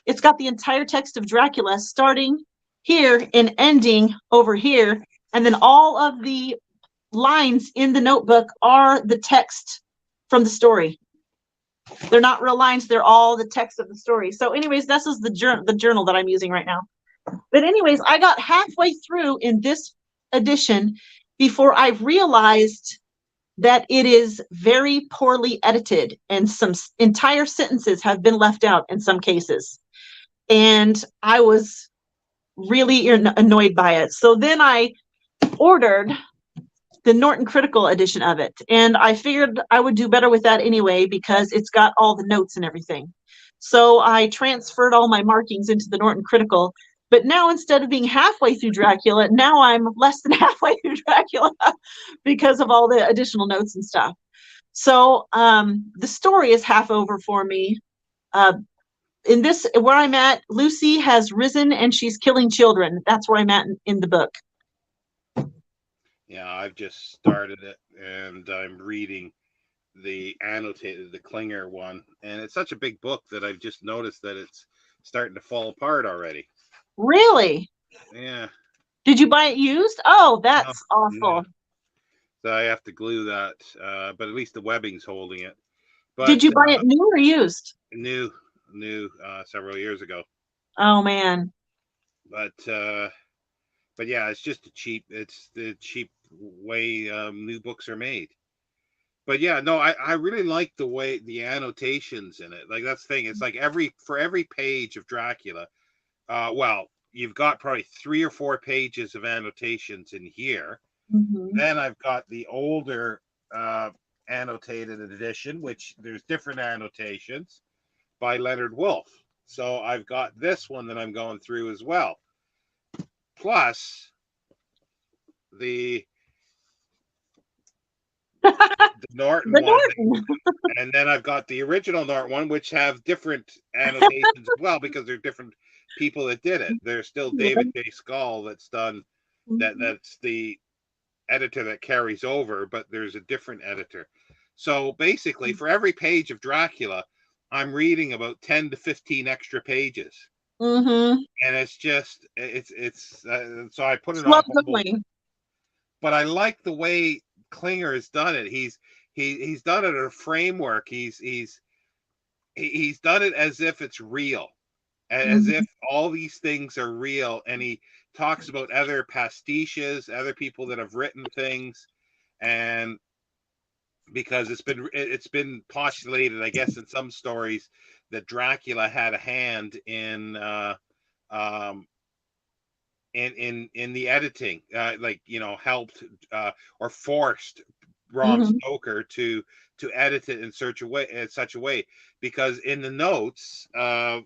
it's got the entire text of Dracula starting here and ending over here, and then all of the lines in the notebook are the text from the story. They're not real lines, they're all the text of the story. So anyways, this is the journal that I'm using right now. But anyways, I got halfway through in this edition before I realized that it is very poorly edited, and some entire sentences have been left out in some cases. And I was really annoyed by it. So then I ordered the Norton Critical edition of it. And I figured I would do better with that anyway because it's got all the notes and everything. So I transferred all my markings into the Norton Critical. But now instead of being halfway through Dracula, now I'm less than halfway through Dracula because of all the additional notes and stuff. So the story is half over for me. In this, where I'm at, Lucy has risen and she's killing children. That's where I'm at in the book. Yeah, I've just started it, and I'm reading the annotated, the Klinger one, and it's such a big book that I've just noticed that it's starting to fall apart already. Really? Yeah. Did you buy it used? Oh, that's No, awful. yeah. So I have to glue that, but at least the webbing's holding it. But Did you buy it new or used? New, several years ago. Oh man. But yeah, it's just it's the cheap way new books are made. But yeah, no, I really like the way the annotations in it. Like that's the thing. It's like for every page of Dracula, well, you've got probably 3 or 4 pages of annotations in here. Mm-hmm. Then I've got the older annotated edition, which there's different annotations by Leonard Wolf. So I've got this one that I'm going through as well. Plus the Norton one, and then I've got the original Norton one, which have different annotations as well because they're different people that did it. There's still David J. Skull that's done that's the editor that carries over, but there's a different editor. So basically, for every page of Dracula, I'm reading about 10 to 15 extra pages. Mm-hmm. And it's just so I put it on hold. But I like the way Klinger has done it. He's done it in a framework. He's done it as if it's real, as if all these things are real. And he talks about other pastiches, other people that have written things, and because it's been postulated, I guess, in some stories that Dracula had a hand in the editing, like helped or forced Bram Stoker to edit it in such a way, because in the notes of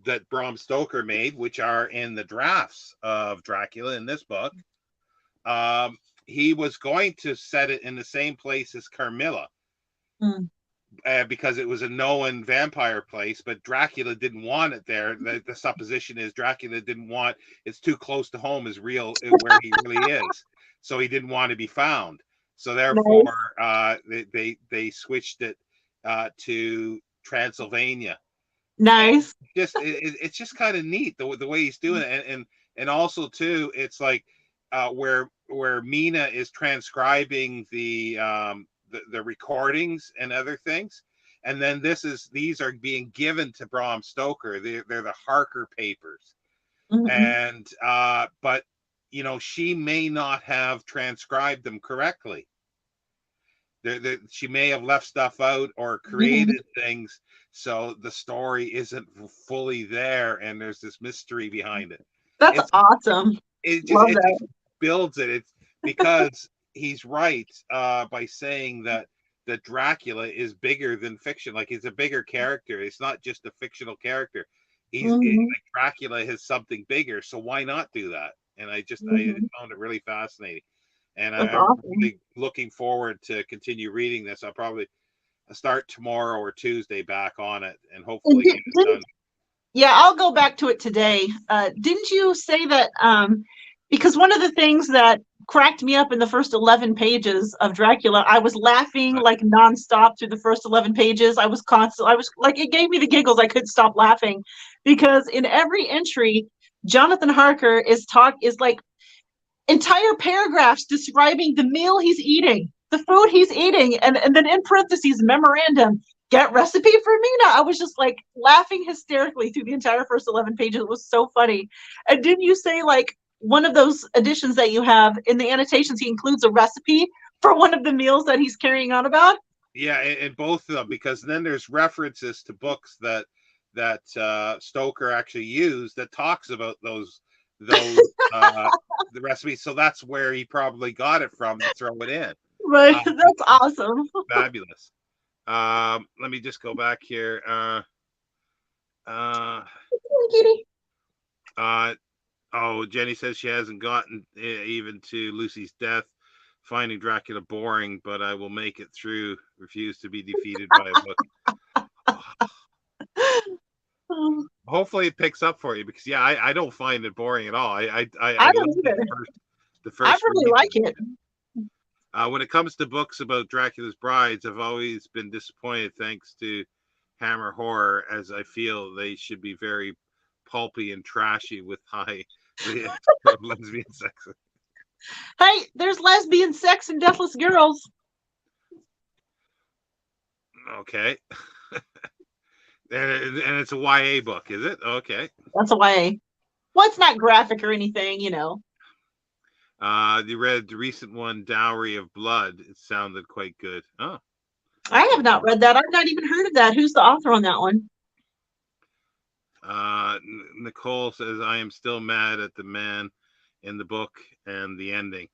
that Bram Stoker made, which are in the drafts of Dracula in this book, he was going to set it in the same place as Carmilla. Because it was a known vampire place, but Dracula didn't want it there. The supposition is Dracula didn't want it's too close to home as real where he really is, so he didn't want to be found. So therefore, they switched it to Transylvania. Nice. It's just kind of neat the way he's doing it, and also too, it's like where Mina is transcribing the recordings and other things, and then these are being given to Bram Stoker. They're the Harker papers, and but she may not have transcribed them correctly. She may have left stuff out or created things, so the story isn't fully there, and there's this mystery behind it. That's awesome. It just builds it. It's because he's right by saying that Dracula is bigger than fiction. Like, he's a bigger character. It's not just a fictional character. Like Dracula has something bigger, so why not do that? And I found it really fascinating, and I'm really looking forward to continue reading this. I'll probably start tomorrow or Tuesday back on it, and hopefully get it done. Yeah, I'll go back to it today. Didn't you say that because one of the things that cracked me up in the first 11 pages of Dracula, I was laughing like nonstop through the first 11 pages. I was like, it gave me the giggles. I couldn't stop laughing because in every entry, Jonathan Harker is like entire paragraphs describing the meal he's eating, the food he's eating, and then in parentheses, memorandum, get recipe for Mina. I was just like laughing hysterically through the entire first 11 pages. It was so funny. And didn't you say like one of those editions that you have in the annotations, he includes a recipe for one of the meals that he's carrying on about? Yeah, and both of them, because then there's references to books that that Stoker actually used that talks about those the recipes. So that's where he probably got it from to throw it in. Right. That's awesome. Fabulous. Let me just go back here. Kitty. Oh, Jenny says she hasn't gotten even to Lucy's death, finding Dracula boring, but I will make it through. Refuse to be defeated by a book. Hopefully it picks up for you, because yeah, I don't find it boring at all. I don't either. The first I really like it. When it comes to books about Dracula's brides, I've always been disappointed, thanks to Hammer Horror, as I feel they should be very pulpy and trashy with high lesbian sex. Hey, there's lesbian sex in Deathless Girls. Okay. And it's a YA book, is it? Okay. That's a YA. Well, it's not graphic or anything, you know. You read the recent one, Dowry of Blood. It sounded quite good. Oh. I have not read that. I've not even heard of that. Who's the author on that one? Nicole says, I am still mad at the man in the book and the ending.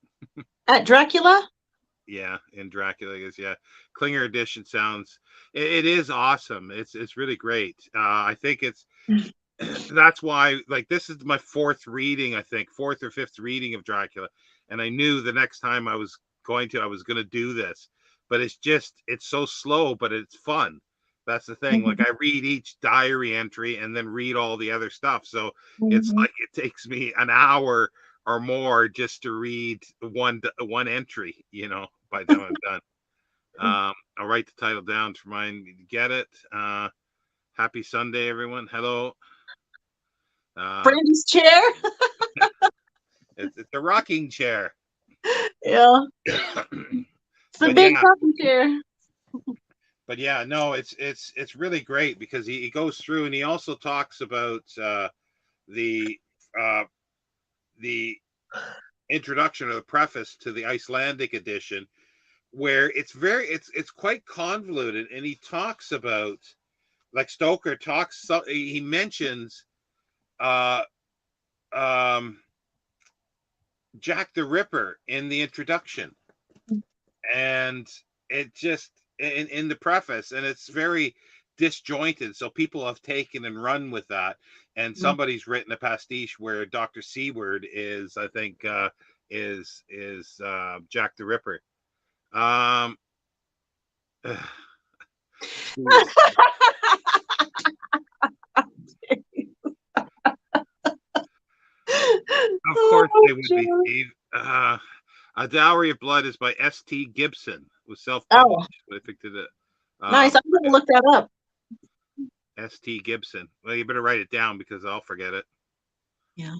At Dracula? Yeah, in Dracula, I guess. Yeah, Klinger edition sounds. It is awesome. It's really great. I think it's that's why, like, this is my fourth reading. I think fourth or fifth reading of Dracula, and I knew the next time I was going to do this. But it's so slow, but it's fun. That's the thing. Like, I read each diary entry and then read all the other stuff. So it's like it takes me an hour or more just to read one entry, you know, by the time I'm done. I'll write the title down to remind me to get it. Happy Sunday, everyone. Hello. Brandy's chair. It's a rocking chair. Yeah. It's a big rocking chair. But yeah, no, it's really great, because he goes through, and he also talks about the introduction or the preface to the Icelandic edition, where it's quite convoluted, and he talks about, like, Stoker talks, he mentions Jack the Ripper in the introduction, and it just in the preface, and it's very disjointed, so people have taken and run with that, and somebody's written a pastiche where Dr. Seward is, I think, is Jack the Ripper. Of course they would be, Steve. A Dowry of Blood is by S.T. Gibson. It was self-published. I think that nice. I'm going to look that up. S.T. Gibson. Well, you better write it down, because I'll forget it. Yeah.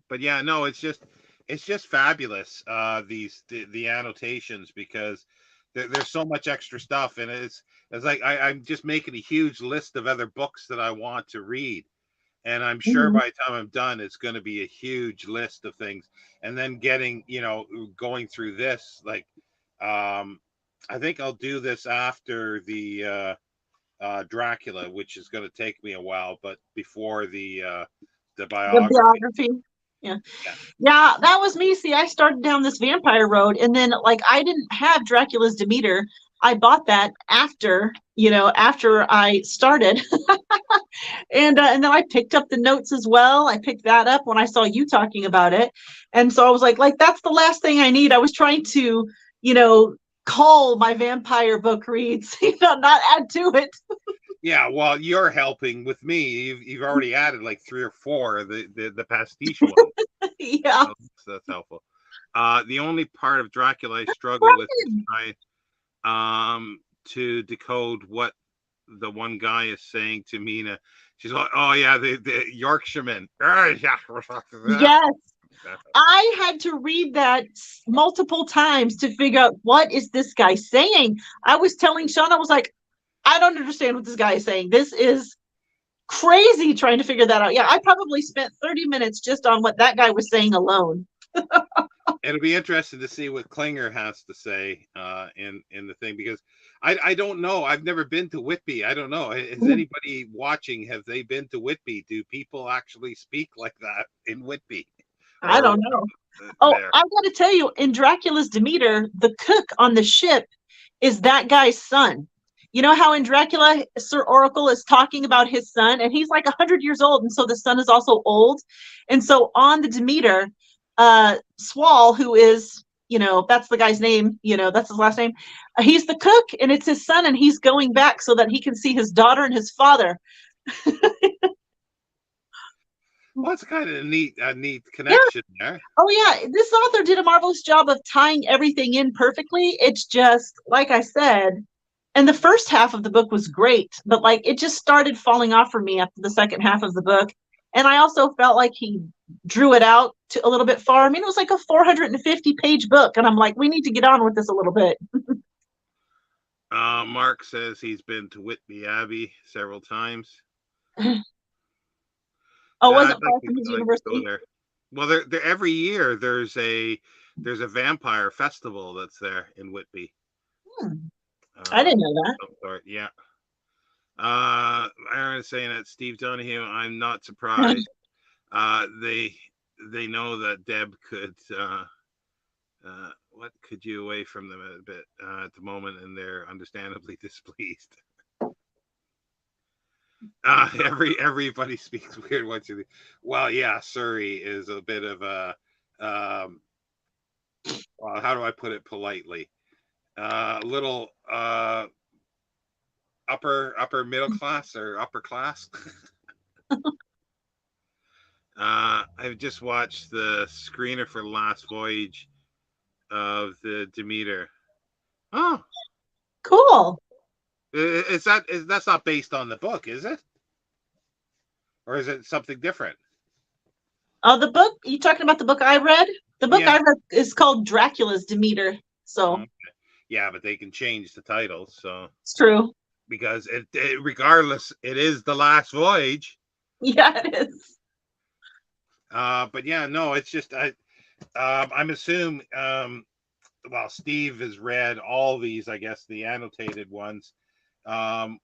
But yeah, no, it's just fabulous. The annotations, because there's so much extra stuff, and it's like I'm just making a huge list of other books that I want to read. And I'm sure by the time I'm done, it's going to be a huge list of things. And then going through this, like, I think I'll do this after the Dracula, which is going to take me a while, but before the biography. Yeah, that was me. See, I started down this vampire road, and then, like, I didn't have Dracula's Demeter. I bought that after I started. And then I picked up the notes as well. I picked that up when I saw you talking about it. And so I was like, that's the last thing I need. I was trying to, cull my vampire book reads, not add to it. Yeah, well, you're helping with me. You've already added like 3 or 4 of the pastiche ones. Yeah. So that's helpful. The only part of Dracula I struggle with is trying to decode what the one guy is saying to Mina. She's like, oh yeah, the Yorkshireman. Yes. I had to read that multiple times to figure out, what is this guy saying? I was telling Shawn, I was like, I don't understand what this guy is saying. This is crazy, trying to figure that out. Yeah, I probably spent 30 minutes just on what that guy was saying alone. It'll be interesting to see what Klinger has to say in the thing, because I don't know. I've never been to Whitby. I don't know. Is anybody watching? Have they been to Whitby? Do people actually speak like that in Whitby? I Or don't know. Oh, there? I got to tell you, in Dracula's Demeter, the cook on the ship is that guy's son. You know how in Dracula, Sir Oracle is talking about his son, and he's like 100 years old, and so the son is also old. And so on the Demeter, Swall, who is, that's the guy's name, that's his last name. He's the cook, and it's his son, and he's going back so that he can see his daughter and his father. Well, that's kind of a neat connection there. Oh yeah, this author did a marvelous job of tying everything in perfectly. It's just like I said, and the first half of the book was great, but like it just started falling off for me after the second half of the book. And I also felt like he drew it out to a little bit far. I mean, it was like a 450-page book, and I'm like, we need to get on with this a little bit. Mark says he's been to Whitby Abbey several times. Oh, wasn't far from his university. Well, there every year there's a vampire festival that's there in Whitby. I didn't know that. Yeah. Aaron is saying that Steve Donahue. I'm not surprised. They know that Deb could what could you away from them a bit at the moment, and they're understandably displeased. Everybody speaks weird once you. Well, yeah, Surrey is a bit of a well, how do I put it politely? Little upper middle class or upper class. I've just watched the screener for Last Voyage of the Demeter. Oh, cool. That's not based on the book, is it? Or is it something different? The book, you talking about the book I read? The book I read is called Dracula's Demeter. So okay. Yeah, but they can change the title, so it's true. Because it regardless, it is the Last Voyage. Yeah, it is. But yeah, no, it's just I'm assuming well, Steve has read all these, I guess, the annotated ones.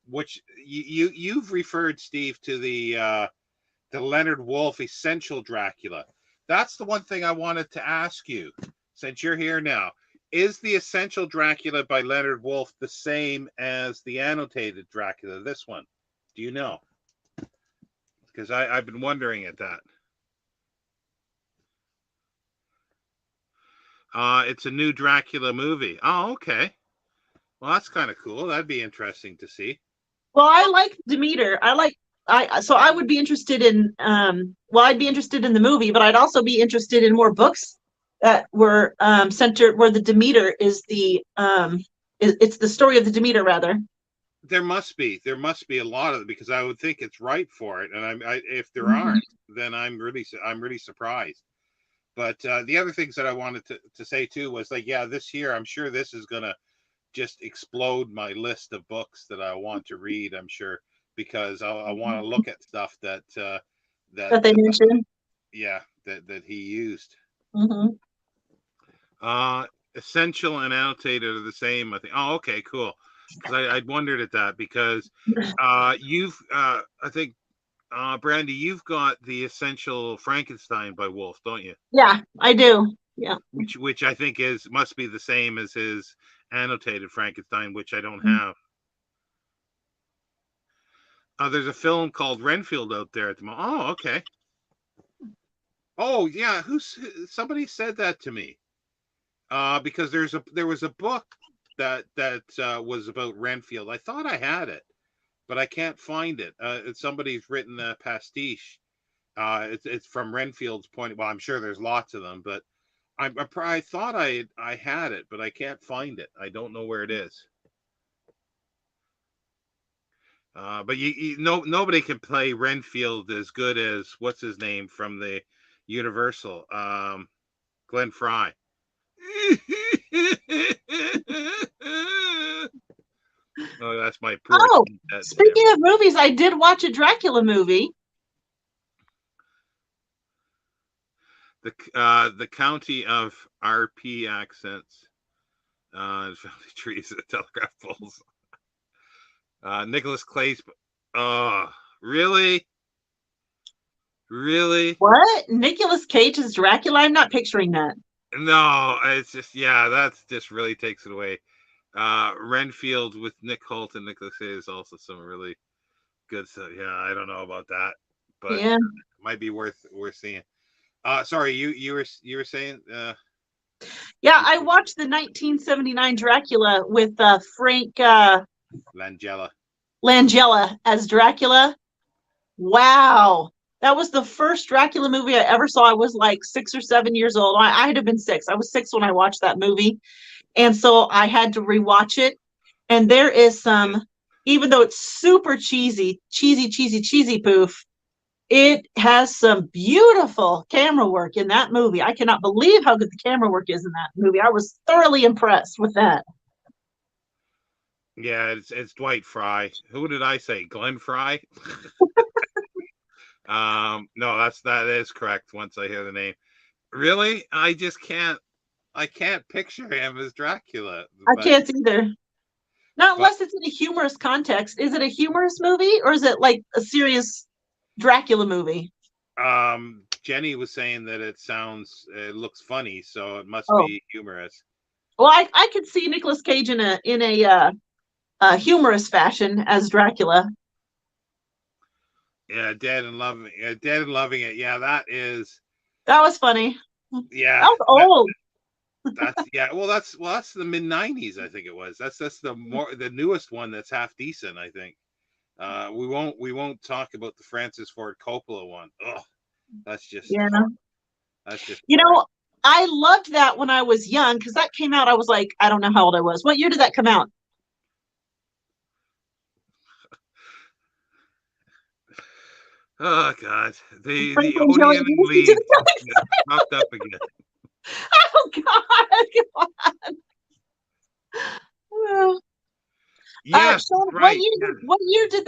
Which you've referred, Steve, to the Leonard Wolf Essential Dracula. That's the one thing I wanted to ask you, since you're here now. Is the Essential Dracula by Leonard Wolf the same as the annotated Dracula, this one? Do you know? Because I've been wondering at that. It's a new Dracula movie. Oh, okay. Well, that's kind of cool. That'd be interesting to see. Well, I like Demeter. So I would be interested in I'd be interested in the movie, but I'd also be interested in more books that were centered where the Demeter is it's the story of the Demeter, rather. There must be a lot of it, because I would think it's right for it, and if there aren't, then I'm really surprised. But the other things that I wanted to say too was, like, yeah, this year I'm sure this is gonna just explode my list of books that I want to read. I'm sure, because I want to look at stuff that they mentioned. Yeah, that he used. Mm-hmm. Essential and annotated are the same, I think. Oh, okay, cool. Because I'd wondered at that, because you've I think Brandy, you've got the Essential Frankenstein by Wolf, don't you? Yeah, I do. Yeah. Which I think must be the same as his annotated Frankenstein, which I don't have. There's a film called Renfield out there at the moment. Oh, okay. Oh, yeah. Somebody said that to me. Because there was a book that was about Renfield. I thought I had it, but I can't find it. Somebody's written a pastiche. It's from Renfield's point. Well, I'm sure there's lots of them, but I thought I had it, but I can't find it. I don't know where it is. But nobody can play Renfield as good as what's his name from the Universal, Glenn Fry. Oh, that's my poor. Oh, speaking of movies, I did watch a Dracula movie. the county of RP accents. Family trees and telegraph poles. Nicholas Clay's. Oh, really? Really? What? Nicolas Cage is Dracula? I'm not picturing that. No, it's just that's just really takes it away. Renfield with Nick Holt and Nicholas Cage is also some really good stuff. Yeah, I don't know about that, but Yeah. might be worth seeing. Sorry, you were saying Yeah, I watched the 1979 Dracula with Frank Langella as Dracula. Wow. That was the first Dracula movie I ever saw. I was like 6 or 7 years old. I had to have been 6. I was 6 when I watched that movie. And so I had to rewatch it. And there is some, even though it's super cheesy poof, it has some beautiful camera work in that movie. I cannot believe how good the camera work is in that movie. I was thoroughly impressed with that. Yeah, it's Dwight Fry. Who did I say? Glenn Fry? No, that is correct once I hear the name. Really? I can't picture him as Dracula. I can't either. Not unless it's in a humorous context. Is it a humorous movie or is it like a serious Dracula movie? Jenny was saying that it looks funny, so it must be humorous. Well, I could see Nicolas Cage in a humorous fashion as Dracula. Yeah, Dead and Loving It. Yeah, that was funny. Yeah, that was old. That's the mid '90s, I think it was. That's the newest one that's half decent, I think. We won't talk about the Francis Ford Coppola one. Oh, that's just I loved that when I was young because that came out. I was like, I don't know how old I was. What year did that come out? Oh God, the Odeon lead popped up again. Oh God! Well, yes, Shawn, right. What year did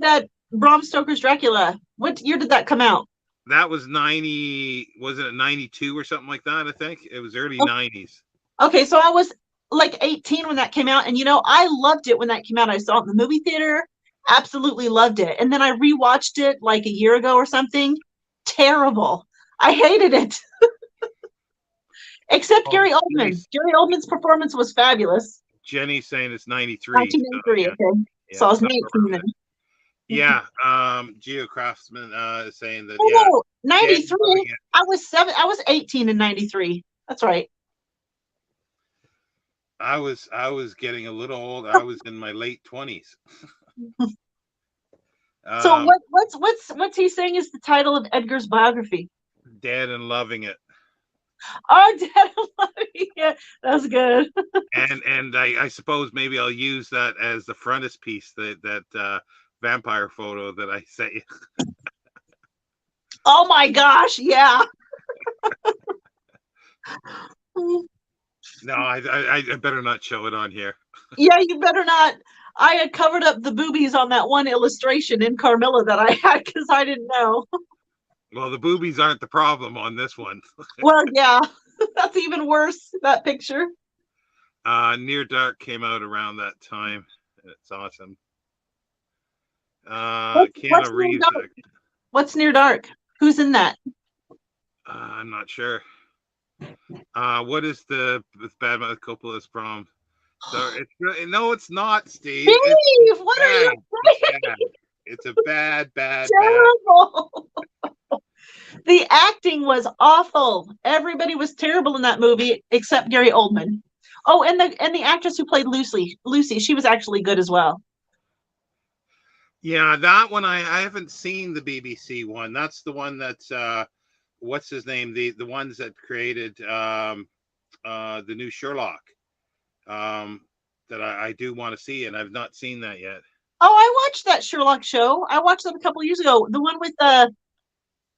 that Bram Stoker's Dracula? What year did that come out? That was 90. Was it 92 or something like that? I think it was early 90s. Okay, so I was like 18 when that came out, and I loved it when that came out. I saw it in the movie theater. Absolutely loved it. And then I rewatched it like a year ago or something. Terrible. I hated it. Except Gary Oldman. Gary Oldman's performance was fabulous. Jenny's saying it's 93. 1993, okay. So I was 19 then. Yeah. Geocraftsman is saying that. Oh, 93. I was 7. I was 18 in 93. That's right. I was getting a little old. I was in my late 20s. So what's he saying is the title of Edgar's biography? Dead and Loving It. Oh, Dead and Loving It. That's good. and I suppose maybe I'll use that as the frontispiece that vampire photo that I sent you. Oh my gosh, yeah. No, I better not show it on here. Yeah, you better not. I had covered up the boobies on that one illustration in Carmilla that I had because I didn't know. Well, the boobies aren't the problem on this one. Well, yeah, that's even worse, that picture. Near Dark came out around that time. It's awesome. Keanu Reeves. What's Near Dark? Who's in that? I'm not sure. What is the Bad Mouth Coppola's prom? So it's not, Steve. Steve, what are you saying? It's a bad. Terrible. The acting was awful. Everybody was terrible in that movie except Gary Oldman. Oh, and the actress who played Lucy, she was actually good as well. Yeah, that one I haven't seen the BBC one. That's the one that's what's his name? The ones that created the new Sherlock. That I do want to see, and I've not seen that yet. Oh, I watched that Sherlock show. I watched that a couple of years ago. The one with the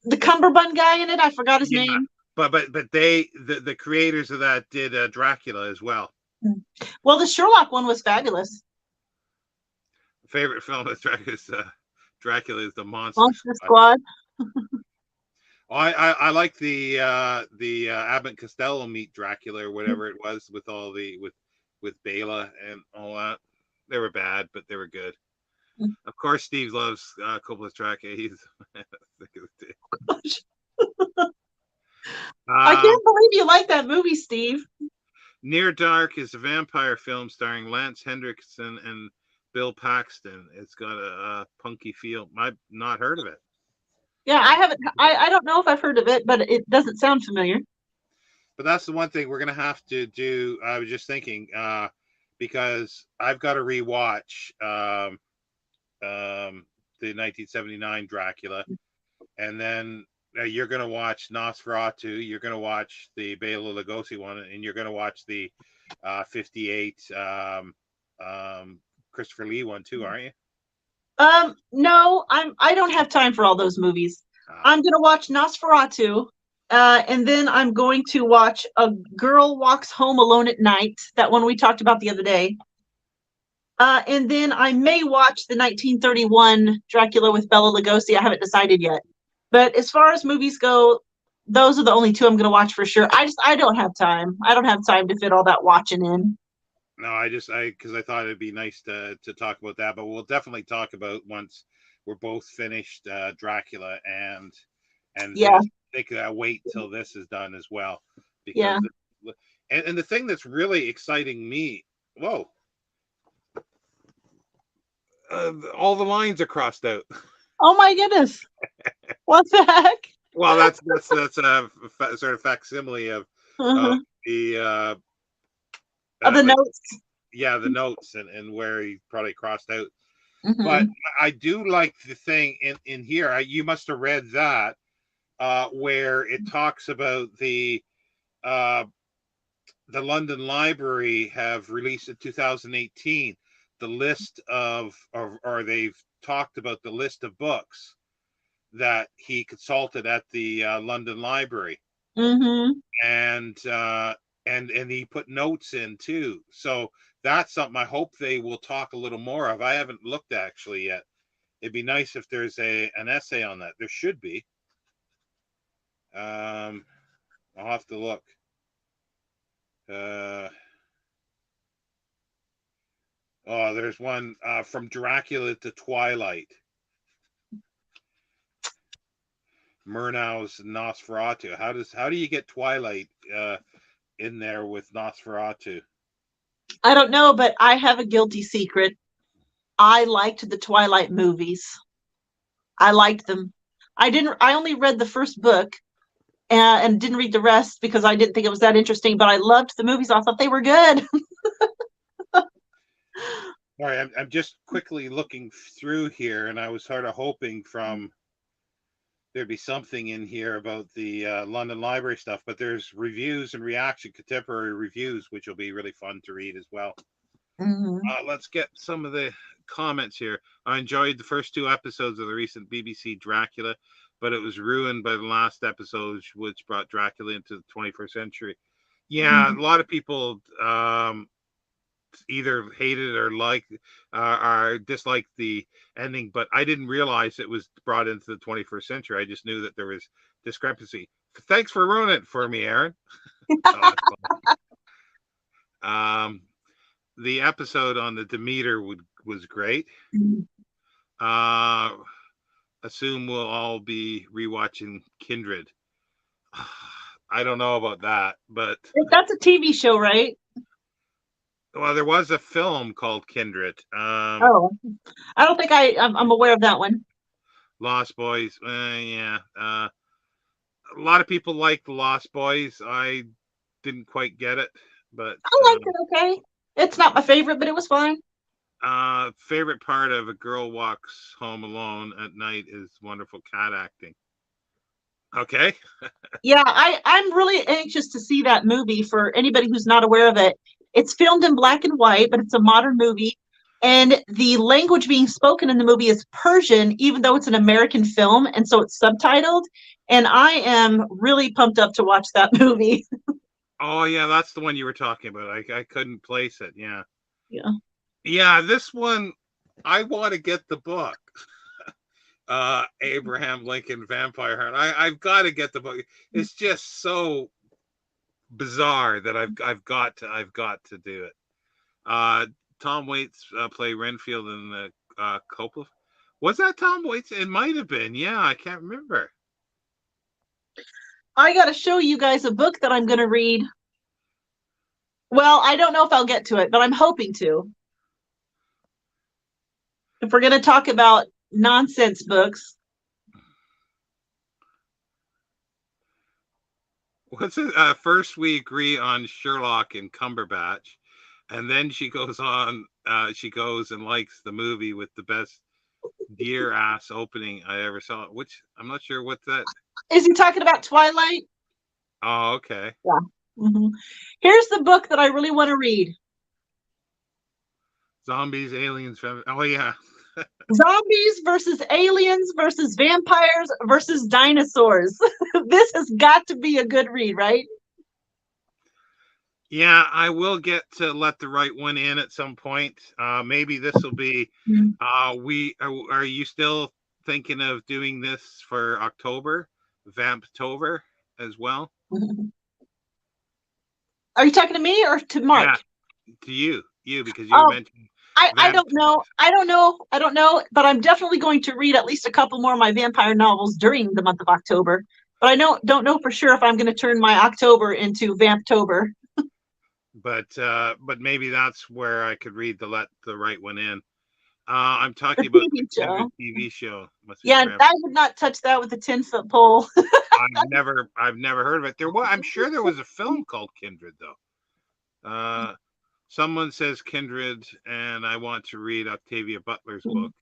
Cumberbund guy in it. I forgot his name. But the creators of that did Dracula as well. Well, the Sherlock one was fabulous. Favorite film of Dracula is the Monster Squad. I like the Abbott and Costello meet Dracula or whatever it was with all the with Bela and all that. They were bad, but they were good. Of course, Steve loves Coppola's Dracula. He's sick of it. Gosh. I Um, can't believe you like that movie, Steve. Near Dark is a vampire film starring Lance Hendrickson and Bill Paxton. It's got a punky feel. I've not heard of it. Yeah, I haven't. I don't know if I've heard of it, but it doesn't sound familiar. But that's the one thing we're gonna have to do. I was just thinking because I've got to rewatch the 1979 Dracula, and then you're gonna watch Nosferatu. You're gonna watch the Bela Lugosi one, and you're gonna watch the 58 Christopher Lee one too, aren't you? No, I don't have time for all those movies. I'm gonna watch Nosferatu, and then I'm going to watch A Girl Walks Home Alone at Night, that one we talked about the other day. And then I may watch the 1931 Dracula with Bela Lugosi. I haven't decided yet. But as far as movies go, those are the only two I'm going to watch for sure. I don't have time. I don't have time to fit all that watching in. No, because I thought it'd be nice to talk about that, but we'll definitely talk about once we're both finished Dracula and Yeah. they could wait till this is done as well, Yeah. because and the thing that's really exciting me, whoa, all the lines are crossed out. Oh my goodness. What the heck? Well, that's a sort of facsimile of Uh-huh. the Of the like, notes. yeah, the notes and where he probably crossed out. Mm-hmm. But I do like the thing in here. You must have read that where it talks about the London Library have released in 2018 the list or they've talked about the list of books that he consulted at the London Library, Mm-hmm. and he put notes in too. So that's something I hope they will talk a little more of. I haven't looked actually yet. It'd be nice if there's an essay on that. There should be. I'll have to look. There's one from Dracula to Twilight. Murnau's Nosferatu. How do you get Twilight in there with Nosferatu? I don't know, but I have a guilty secret. I liked the Twilight movies. I liked them. I only read the first book and didn't read the rest because I didn't think it was that interesting, but I loved the movies. I thought they were good. All right, I'm just quickly looking through here, and I was sort of hoping there'd be something in here about the London Library stuff, but there's reviews and reaction, contemporary reviews, which will be really fun to read as well. Mm-hmm. Let's get some of the comments here. I enjoyed the first two episodes of the recent BBC Dracula, but it was ruined by the last episode, which brought Dracula into the 21st century. Yeah, a lot of people either hated or or disliked the ending, but I didn't realize it was brought into the 21st century. I just knew that there was discrepancy. Thanks for ruining it for me, Aaron. The episode on the Demeter was great. Assume we'll all be rewatching Kindred. I don't know about that, but that's a TV show, right? Well, there was a film called Kindred. I don't think I'm aware of that one. Lost Boys. Yeah. A lot of people like the Lost Boys. I didn't quite get it, but I liked it. Okay, it's not my favorite, but it was fine. Favorite part of A Girl Walks Home Alone at Night is wonderful cat acting. Okay. Yeah, I'm really anxious to see that movie. For anybody who's not aware of it, it's filmed in black and white, but it's a modern movie. And the language being spoken in the movie is Persian, even though it's an American film. And so it's subtitled. And I am really pumped up to watch that movie. Oh, yeah, that's the one you were talking about. I couldn't place it. Yeah. Yeah. Yeah, this one, I want to get the book. Abraham Lincoln Vampire Hunt. I've got to get the book. It's just so bizarre that I've got to do it. Tom Waits play Renfield in the Coppola. Was that Tom Waits? It might have been. Yeah, I can't remember. I got to show you guys a book that I'm going to read. Well, I don't know if I'll get to it, but I'm hoping to. If we're going to talk about nonsense books. What's it? First, we agree on Sherlock and Cumberbatch, and then she goes on. She goes and likes the movie with the best deer ass opening I ever saw. Which I'm not sure what that. Is he talking about Twilight? Oh, okay. Yeah. Mm-hmm. Here's the book that I really want to read. Zombies, aliens, oh yeah. Zombies versus aliens versus vampires versus dinosaurs. This has got to be a good read, right? Yeah, I will get to Let the Right One In at some point. Maybe this will be. Are you still thinking of doing this for October, Vamptober as well? Are you talking to me or to Mark? Yeah, to you because you mentioned. I don't know. I don't know. But I'm definitely going to read at least a couple more of my vampire novels during the month of October. But I don't know for sure if I'm going to turn my October into Vamptober. But maybe that's where I could read the Let the Right One In. I'm talking about the TV show. Yeah, I would not touch that with a 10-foot pole. I've never heard of it. I'm sure there was a film called Kindred though. Someone says Kindred, and I want to read Octavia Butler's book.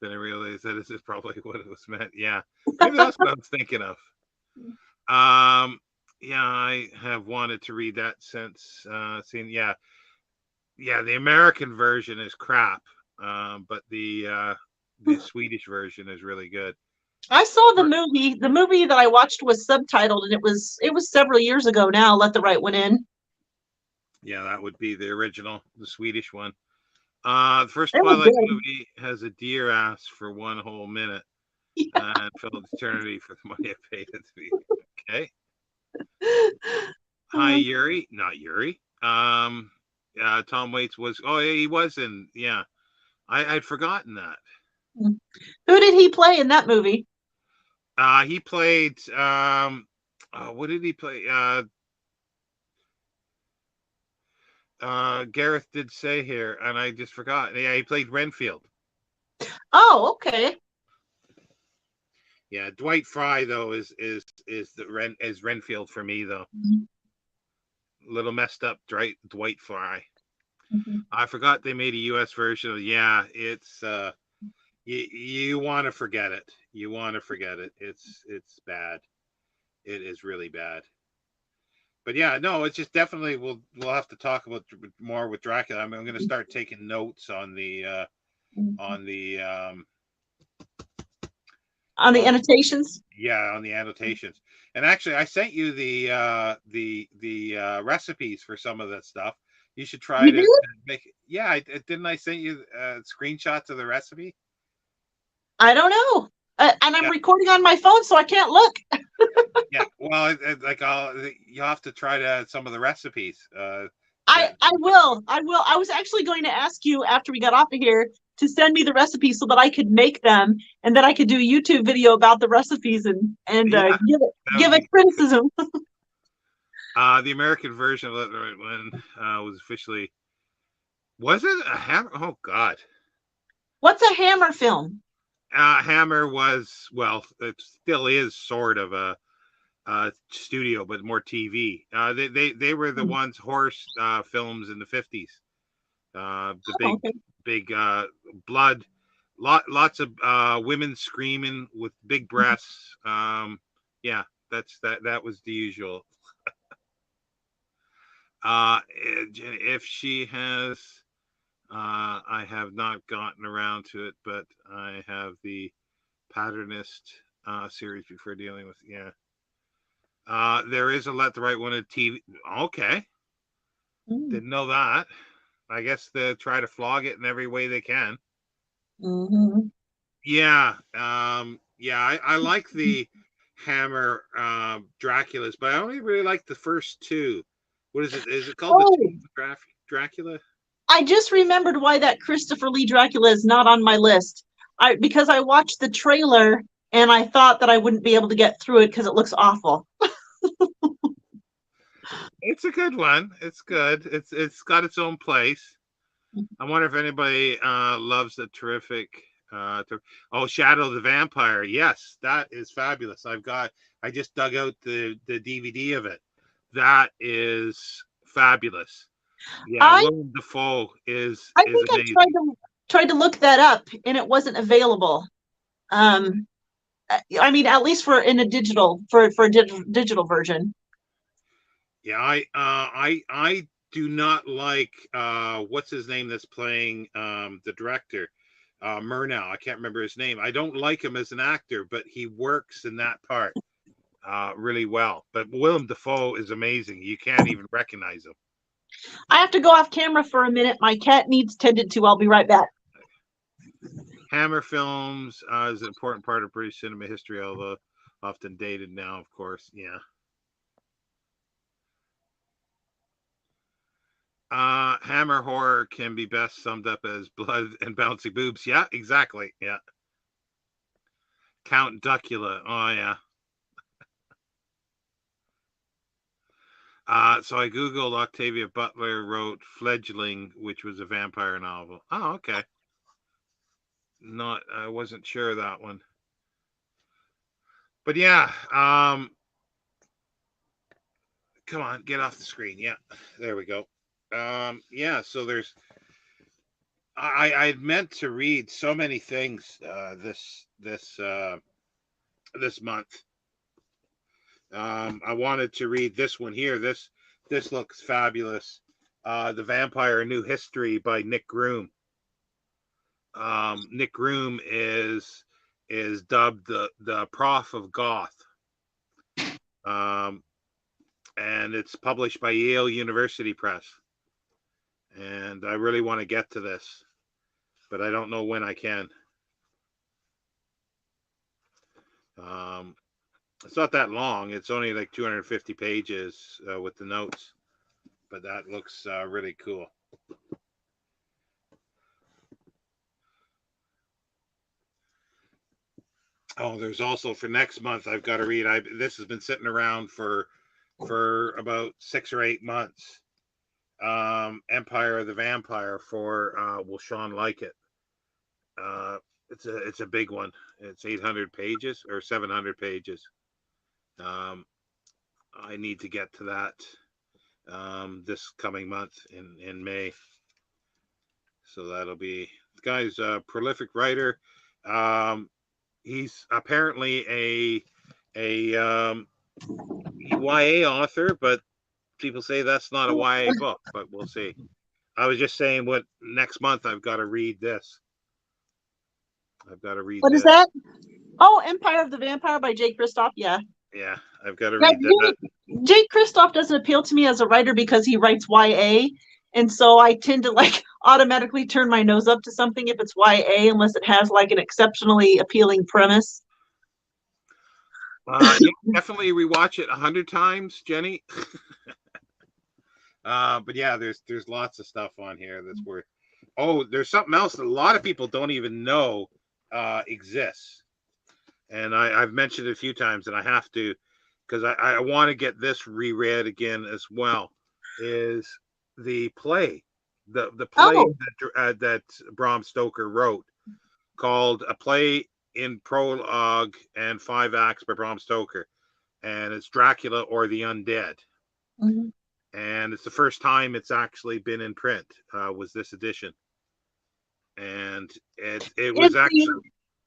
Then I realized that this is probably what it was meant. Yeah, maybe that's what I was thinking of. Yeah, I have wanted to read that since seeing. Yeah, the American version is crap, but the Swedish version is really good. I saw the movie. The movie that I watched was subtitled, and it was several years ago now. Let the Right One In. Yeah, that would be the original, the Swedish one. The first Twilight movie has a deer ass for 1 whole minute, and filled eternity for the money I paid it to be. Okay. Hi, Yuri. Not Yuri. Tom Waits was. Oh, yeah, he was in. Yeah, I'd forgotten that. Who did he play in that movie? He played. What did he play? Gareth did say here, and I just forgot. Yeah, he played Renfield. Oh, okay. Yeah, Dwight Fry though is Renfield for me though. Little messed up Dwight Fry. I forgot they made a U.S. version of. Yeah, it's you want to forget it. You want to forget it. It's bad. It is really bad. But yeah, no, it's just definitely we'll have to talk about more with Dracula. I'm going to start taking notes on the annotations. Yeah, on the annotations. And actually, I sent you the recipes for some of that stuff. You should try to make. Yeah, didn't I send you screenshots of the recipe? I don't know, and I'm recording on my phone, so I can't look. Yeah, well, you'll have to try to add some of the recipes. I will. I was actually going to ask you after we got off of here to send me the recipes so that I could make them, and then I could do a YouTube video about the recipes and give it criticism. The American version of Let the Right One was officially. Was it a Hammer? Oh God! What's a Hammer film? Hammer was, well, it still is sort of a studio, but more TV. They were the ones horse films in the 50s. The big blood, lots of women screaming with big breasts. Yeah, that was the usual. If she has. I have not gotten around to it, but I have the Patternist series before dealing with. Yeah. There is a Let the Right One in TV. Okay. Didn't know that. I guess they try to flog it in every way they can. Yeah, I like the Hammer Draculas, but I only really like the first two. What is it? Is it called the Oh, Tomb of Dracula? I just remembered why that Christopher Lee Dracula is not on my list. Because I watched the trailer and I thought that I wouldn't be able to get through it because it looks awful. It's a good one. It's good. It's got its own place. I wonder if anybody loves the terrific. Oh, Shadow the Vampire. Yes, that is fabulous. I just dug out the DVD of it. That is fabulous. Yeah, I Willem Dafoe I is think I amazing. tried to look that up and it wasn't available. Um, I mean, at least for in a digital for a digital version. Yeah, I do not like what's his name that's playing the director, Murnau. I can't remember his name. I don't like him as an actor, but he works in that part really well. But Willem Dafoe is amazing. You can't even recognize him. I have to go off camera for a minute. My cat needs tended to. I'll be right back. Hammer Films is an important part of British cinema history, although often dated now, of course. Yeah. Hammer horror can be best summed up as blood and bouncy boobs. Yeah, exactly. Yeah. Count Duckula. Oh yeah. So I googled Octavia Butler wrote Fledgling, which was a vampire novel. Oh, okay. Not I wasn't sure of that one. But yeah, come on, get off the screen. Yeah, there we go. Yeah, so there's I meant to read so many things this month. I wanted to read this one here. This looks fabulous. The Vampire: A New History by Nick Groom. Nick Groom is dubbed the Prof of Goth, um, and it's published by Yale University Press. And I really want to get to this, but I don't know when I can. Um, it's not that long. It's only like 250 pages with the notes, but that looks really cool. Oh, there's also for next month I've got to read. This has been sitting around for about 6 or 8 months. Empire of the Vampire for will Shawn like it? Uh, it's a big one. It's 800 pages or 700 pages. Um, I need to get to that this coming month in May. So that'll be the guy's a prolific writer. Um, he's apparently a YA author, but people say that's not a YA book. But we'll see. I was just saying, what next month I've got to read this. I've got to read What is this. that? Oh, Empire of the Vampire by Jay Kristoff. Yeah. Yeah, I've got to Yeah, read that. Jay Kristoff doesn't appeal to me as a writer because he writes YA. And so I tend to like automatically turn my nose up to something if it's YA, unless it has like an exceptionally appealing premise. Yeah, definitely rewatch it 100 times, Jenny. But yeah, there's lots of stuff on here that's worth. Oh, there's something else that a lot of people don't even know exists, and I've mentioned it a few times, and I have to because I want to get this reread again as well. Is the play the play Oh, that Bram Stoker wrote called A Play in Prologue and 5 Acts by Bram Stoker, and it's Dracula or the Undead. mhm. And it's the first time it's actually been in print. Was this edition, and it Is was actually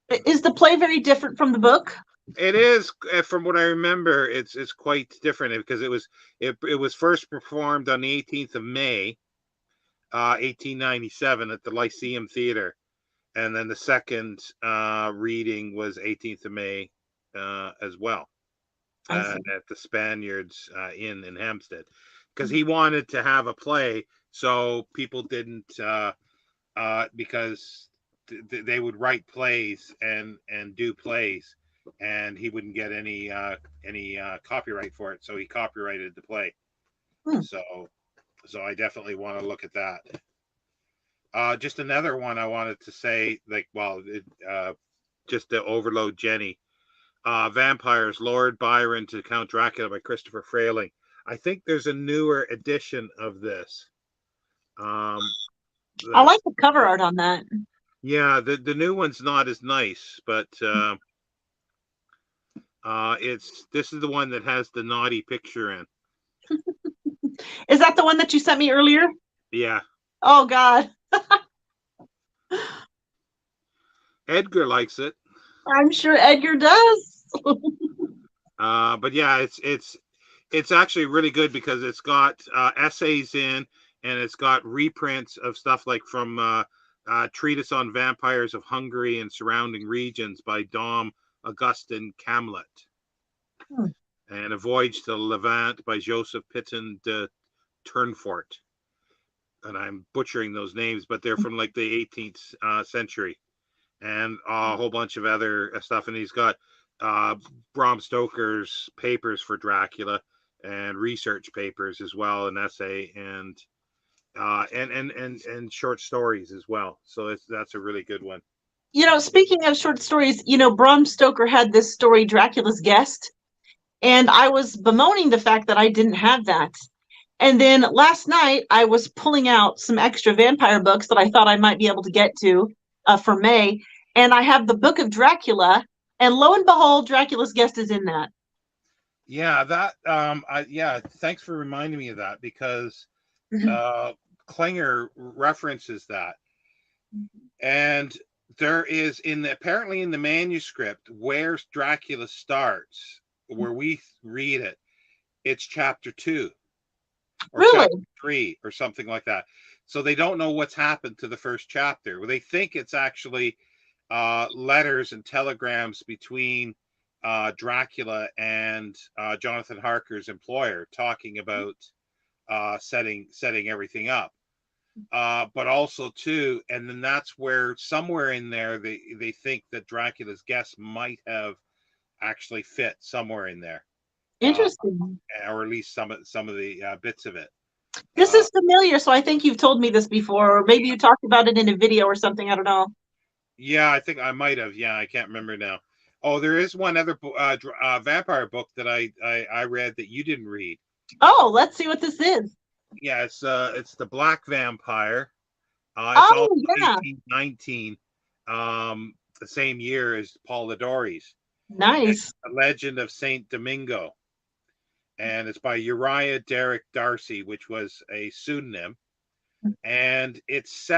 the play very different from the book? it is from what I remember. It's quite different because it was first performed on the 18th of May, 1897 at the Lyceum Theater, and then the second reading was 18th of May as well I see. at the Spaniards Inn in Hampstead, because he wanted to have a play so people didn't because they would write plays and do plays, and he wouldn't get any copyright for it, so he copyrighted the play. Hmm. So I definitely want to look at that. Just another one I wanted to say, just to overload Jenny. Vampires, Lord Byron to Count Dracula by Christopher Frayling. I think there's a newer edition of this. I like the cover art on that. Yeah, the new one's not as nice, but this is the one that has the naughty picture in. Is that the one that you sent me earlier? Yeah. Oh God. Edgar likes it. I'm sure Edgar does. But yeah, it's actually really good because it's got essays in, and it's got reprints of stuff like from Treatise on Vampires of Hungary and Surrounding Regions by Dom Augustin Camlet, and A Voyage to Levant by Joseph Pitton de Turnfort. And I'm butchering those names, but they're from like the 18th century, and a whole bunch of other stuff. And he's got Bram Stoker's papers for Dracula and research papers as well, an essay, and short stories as well. So that's a really good one. Speaking of short stories, Bram Stoker had this story, Dracula's Guest, and I was bemoaning the fact that I didn't have that. And then last night, I was pulling out some extra vampire books that I thought I might be able to get to for May, and I have the Book of Dracula, and lo and behold, Dracula's Guest is in that. Yeah, thanks for reminding me of that, because Klinger references that. And there is apparently in the manuscript where Dracula starts, where we read it, it's chapter 2 or really? chapter 3 or something like that. So they don't know what's happened to the first chapter. They think it's actually letters and telegrams between Dracula and Jonathan Harker's employer, talking about setting everything up. But also too, and then that's where somewhere in there they think that Dracula's Guest might have actually fit somewhere in there. Interesting. Or at least some of the bits of it. This is familiar, so I think you've told me this before, or maybe you talked about it in a video or something. I don't know. Yeah, I think I might have. Yeah, I can't remember now. Oh, there is one other vampire book that I read that you didn't read. Oh, let's see what this is. Yeah, it's The Black Vampire. It's also 1819, the same year as Paul Ladore's. Nice. The Legend of Saint Domingo, and it's by Uriah Derrick Darcy, which was a pseudonym, and it's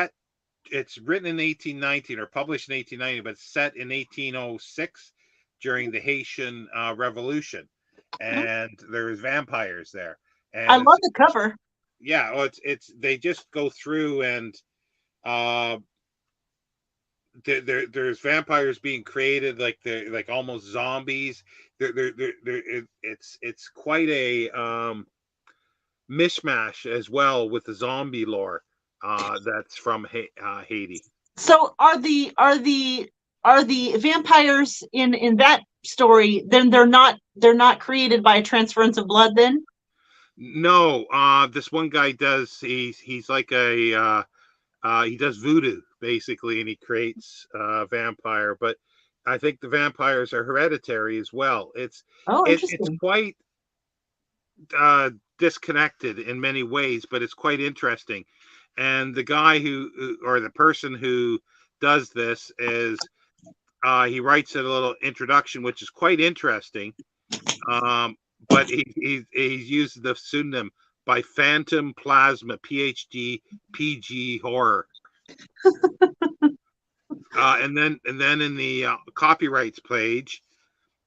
written in 1819 or published in 1890, but it's set in 1806 during the Haitian Revolution, and there's vampires there. And I love the cover. Yeah, well, it's they just go through, and there's vampires being created, like they're like almost zombies. It's quite a mishmash as well with the zombie lore that's from Haiti. So are the vampires in that story, then they're not created by a transference of blood then? No, this one guy does. He's like a he does voodoo basically, and he creates vampire. But I think the vampires are hereditary as well. It's quite disconnected in many ways, but it's quite interesting. And the guy or the person who does this is he writes a little introduction, which is quite interesting. But he's used the pseudonym by Phantom Plasma, PhD, PG Horror. And then in the copyrights page,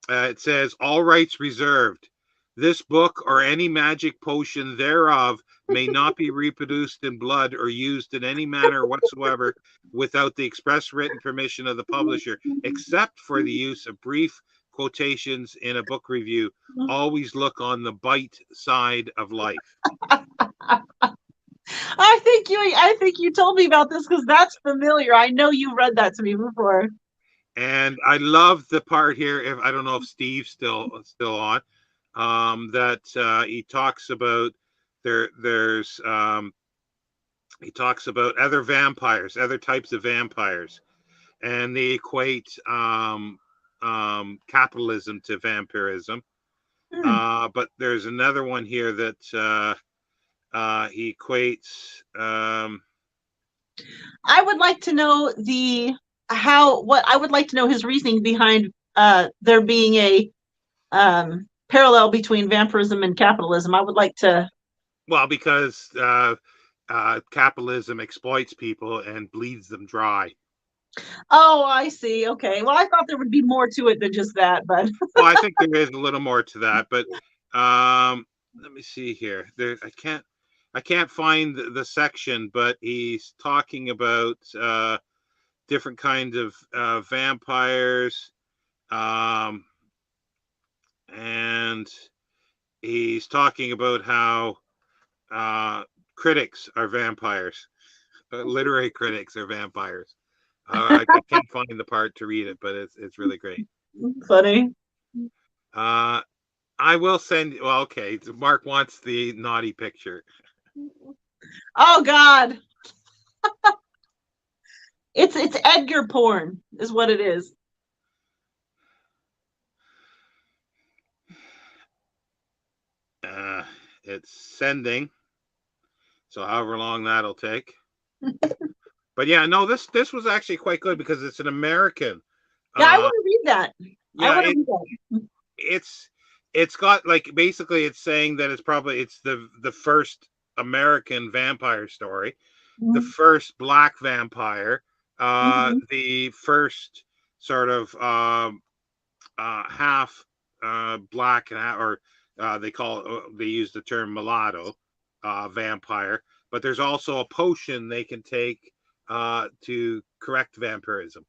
it says, all rights reserved. This book or any magic potion thereof may not be reproduced in blood or used in any manner whatsoever without the express written permission of the publisher, except for the use of brief quotations in a book review. Always look on the bite side of life. I think you told me about this because that's familiar. I know you read that to me before. And I love the part here. If I don't know if Steve's still on, that he talks about there's he talks about other vampires, other types of vampires, and they equate capitalism to vampirism. Hmm. But there's another one here that he equates. I would like to know what I would like to know his reasoning behind there being a parallel between vampirism and capitalism. I would like to. Well, because capitalism exploits people and bleeds them dry. Oh, I see. Okay. Well, I thought there would be more to it than just that, but Well, I think there is a little more to that, but let me see here. I can't find the section, but he's talking about different kinds of vampires, um, and he's talking about how critics are vampires. Literary critics are vampires. I can't find the part to read it, but it's really great. funny. Uh, I will send. Well, okay. Mark wants the naughty picture. Oh God, it's Edgar porn, is what it is. Uh, it's sending. So however long that'll take. But yeah, no, this was actually quite good because it's an American. Yeah, I Uh, want to read that. I yeah, want to read that. it's it's got like basically it's saying that it's the first American vampire story, the Mm-hmm. first black vampire, Mm-hmm. the first sort of half black and or they use the term mulatto vampire, but there's also a potion they can take to correct vampirism.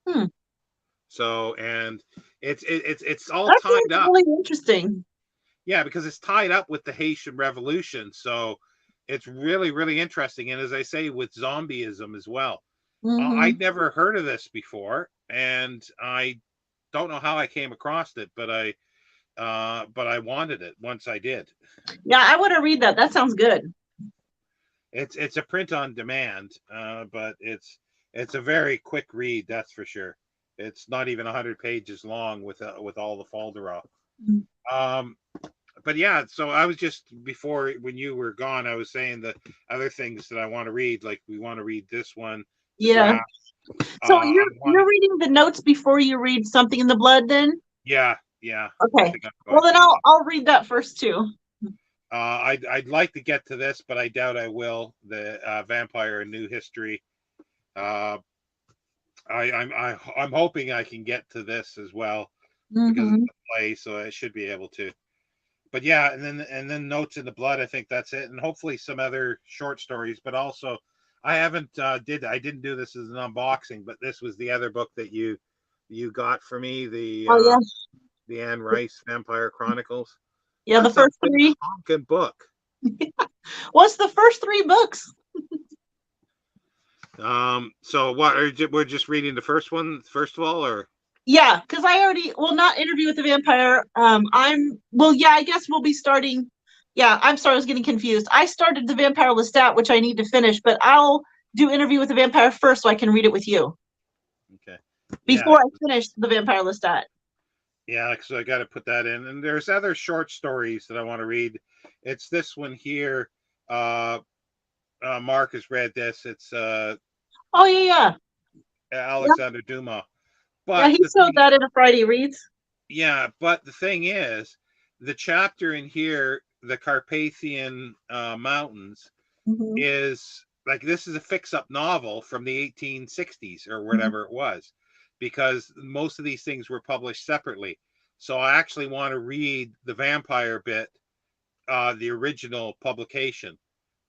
Hmm. So and it's all That tied seems up. really interesting. Yeah, because it's tied up with the Haitian Revolution. So it's really interesting. And as I say, with zombieism as well. Mm-hmm. I'd never heard of this before, and I don't know how I came across it, but I wanted it once I did. Yeah, I want to read that. That sounds good. It's a print on demand, but it's a very quick read, that's for sure. It's not even 100 pages long with all the folderol. Um, but yeah, so I was just before when you were gone, I was saying the other things that I want to read. Like we want to read this one, the Yeah. draft. So I want you're reading the notes before you read Something in the Blood, then? yeah, I Okay. think I'm Well, going then to. I'll read that first too. I'd like to get to this, but I doubt I will. The Vampire: A New History. Uh, I'm hoping I can get to this as well because it's Mm-hmm. a play, so I should be able to. But yeah, and then Notes in the Blood. I think that's it, and hopefully some other short stories. But also, I haven't I didn't do this as an unboxing, but this was the other book that you got for me, Oh yeah, the Anne Rice Vampire Chronicles. yeah. The That's a first big three. honking book. What's the first three books? So what we're just reading the first one first of all, or Yeah, because I already not Interview with the Vampire. Yeah, I guess we'll be starting. Yeah, I'm sorry, I was getting confused. I started the Vampire Lestat, which I need to finish, but I'll do Interview with the Vampire first so I can read it with you okay, yeah, before I finish the Vampire Lestat. yeah. So I got to put that in, and there's other short stories that I want to read. It's this one here. Uh, Mark has read this. It's Oh yeah, yeah, Alexander Dumas. yeah. But He the showed thing, that in a Friday Reads. yeah, but the thing is, the chapter in here, the Carpathian Mountains, Mm-hmm. is like this is a fix-up novel from the 1860s or whatever it was, because most of these things were published separately. So I actually want to read the vampire bit, the original publication,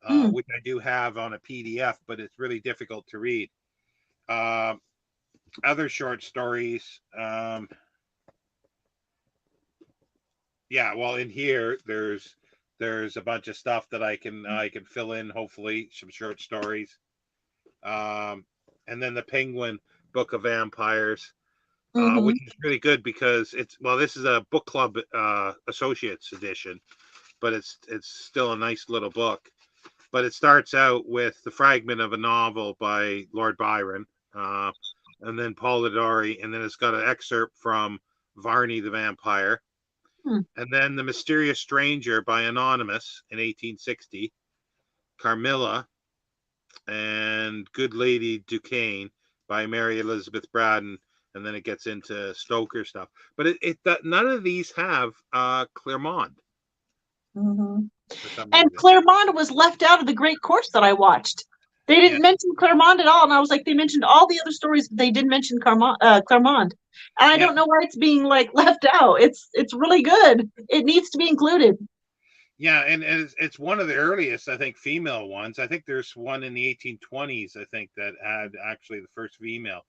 Mm. which I do have on a PDF, but it's really difficult to read. Um, Other short stories. Yeah, well, in here there's There's a bunch of stuff that I can fill in, hopefully some short stories. Um, and then the Penguin Book of Vampires, Mm-hmm. which is really good because this is a book club associates edition, but it's still a nice little book. But it starts out with the fragment of a novel by Lord Byron, and then Polidori, and then it's got an excerpt from Varney the Vampire, Hmm. and then The Mysterious Stranger by Anonymous in 1860, Carmilla, and Good Lady Duquesne by Mary Elizabeth Braddon, and then it gets into Stoker stuff. But none of these have Claremont Mm-hmm. for some And reason. Claremont was left out of the great course that I watched. They Yeah, didn't mention Claremont at all, and I was like, they mentioned all the other stories, but they didn't mention Claremont. And I yeah, don't know why it's being like left out. It's really good. It needs to be included. yeah, and it's one of the earliest, I think, female ones. I think there's one in the 1820s, I think, that had actually the first female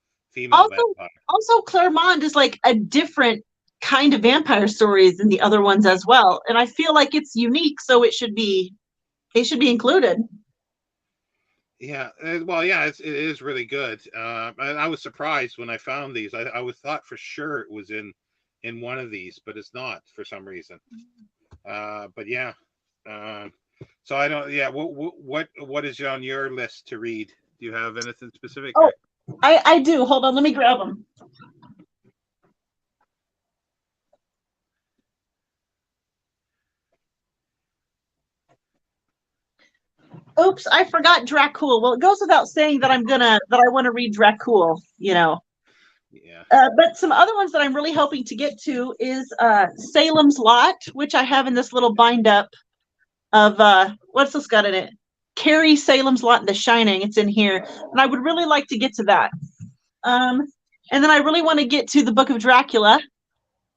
Also, vampire. also Claremont is like a different kind of vampire stories than the other ones as well, and I feel like it's unique, so it should be included. Yeah, well, yeah, it is really good. And I was surprised when I found these. I was thought for sure it was in one of these, but it's not for some reason. But yeah, uh, so I don't. Yeah, what is on your list to read? Do you have anything specific? Oh, Or? I do. Hold on, let me grab them. Oops, I forgot Dracul. Well, it goes without saying that I want to read Dracul, you know. Yeah. But some other ones that I'm really hoping to get to is Salem's Lot, which I have in this little bind up of what's this got in it? Carrie Salem's Lot and The Shining. It's in here, and I would really like to get to that. Um, and then I really want to get to the Book of Dracula,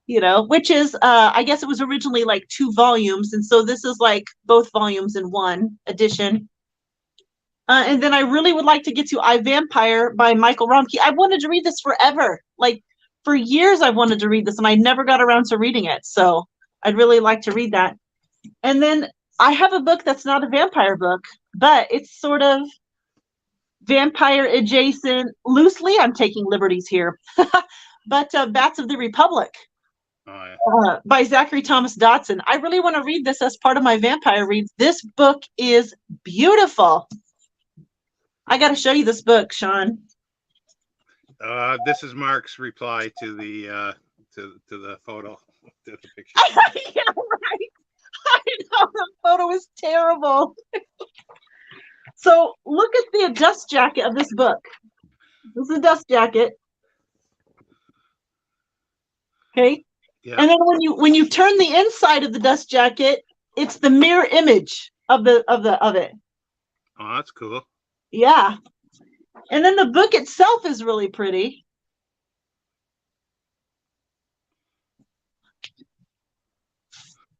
you know, which is I guess it was originally like 2 volumes, and so this is like both volumes in one edition. And then I really would like to get to I, Vampire by Michael Romke. I've wanted to read this forever. Like for years, I've wanted to read this, and I never got around to reading it. So I'd really like to read that. And then I have a book that's not a vampire book, but it's sort of vampire adjacent. Loosely, I'm taking liberties here. But Bats of the Republic Oh yeah. by Zachary Thomas Dotson. I really want to read this as part of my vampire reads. This book is beautiful. I got to show you this book, Shawn. This is Mark's reply to the photo, to the picture. Yeah, right. I know the photo is terrible. So look at the dust jacket of this book. This is a dust jacket. Okay. Yeah. And then when you turn the inside of the dust jacket, it's the mirror image of it. Oh, that's cool. Yeah. And then the book itself is really pretty.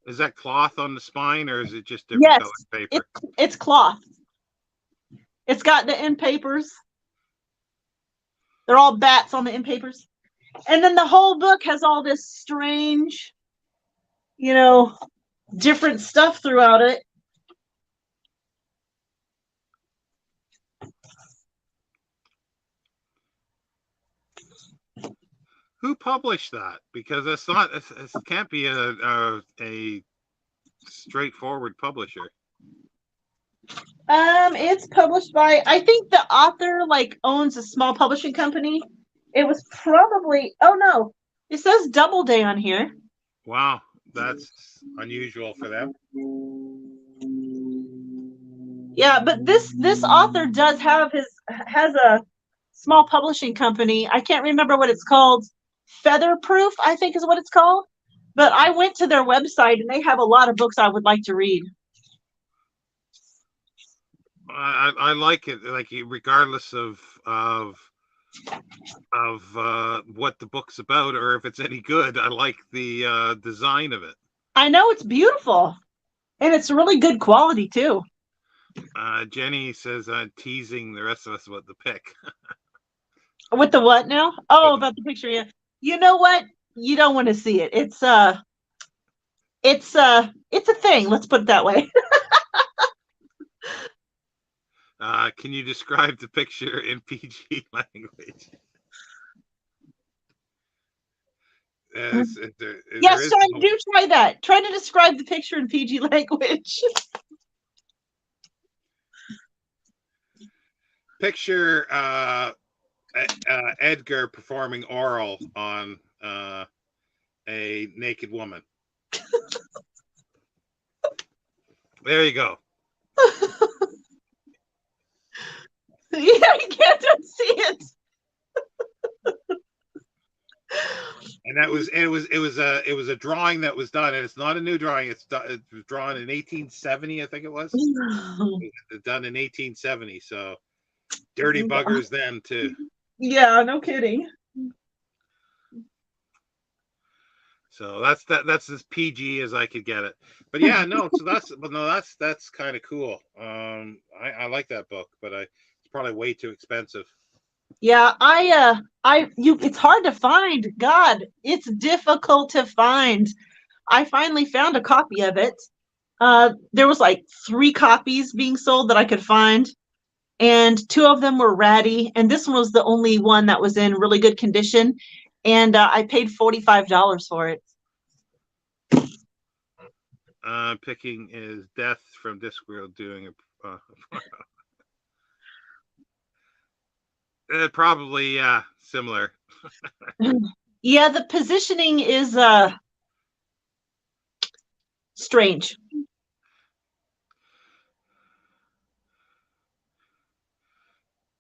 Is that cloth on the spine, or is it just different Yes, colored paper? it's cloth. It's got the end papers. They're all bats on the end papers. And then the whole book has all this strange, you know, different stuff throughout it. Who published that? Because it's not. It can't be a straightforward publisher. It's published by, I think the author like owns a small publishing company. It was probably, oh no, it says Doubleday on here. Wow, that's unusual for them. Yeah, but this author has a small publishing company. I can't remember what it's called. Featherproof, I think is what it's called. But I went to their website and they have a lot of books I would like to read. I like it, like regardless of what the book's about or if it's any good. I like the design of it. I know it's beautiful, and it's really good quality too. Jenny says teasing the rest of us about the pick. With the what now? Oh, about the picture, yeah. You know what? You don't want to see it. It's It's a thing. Let's put it that way. Can you describe the picture in PG language? There Yes, is Shawn, no do try that. Try to describe the picture in PG language. picture. Edgar performing oral on a naked woman. There you go. Yeah, you can't see it. And that was it was a drawing that was done, and it's not a new drawing. It was drawn in 1870, I think it was. It was done in 1870. So dirty buggers then too. Yeah, no kidding. So that's as PG as I could get it. But yeah, no. So that's kind of cool. I like that book, but it's probably way too expensive. Yeah, it's hard to find. God, it's difficult to find. I finally found a copy of it. There was like 3 copies being sold that I could find, and 2 of them were ratty, and this one was the only one that was in really good condition, and I paid $45 for it. Picking is Death from Discworld doing probably similar. Yeah, the positioning is strange.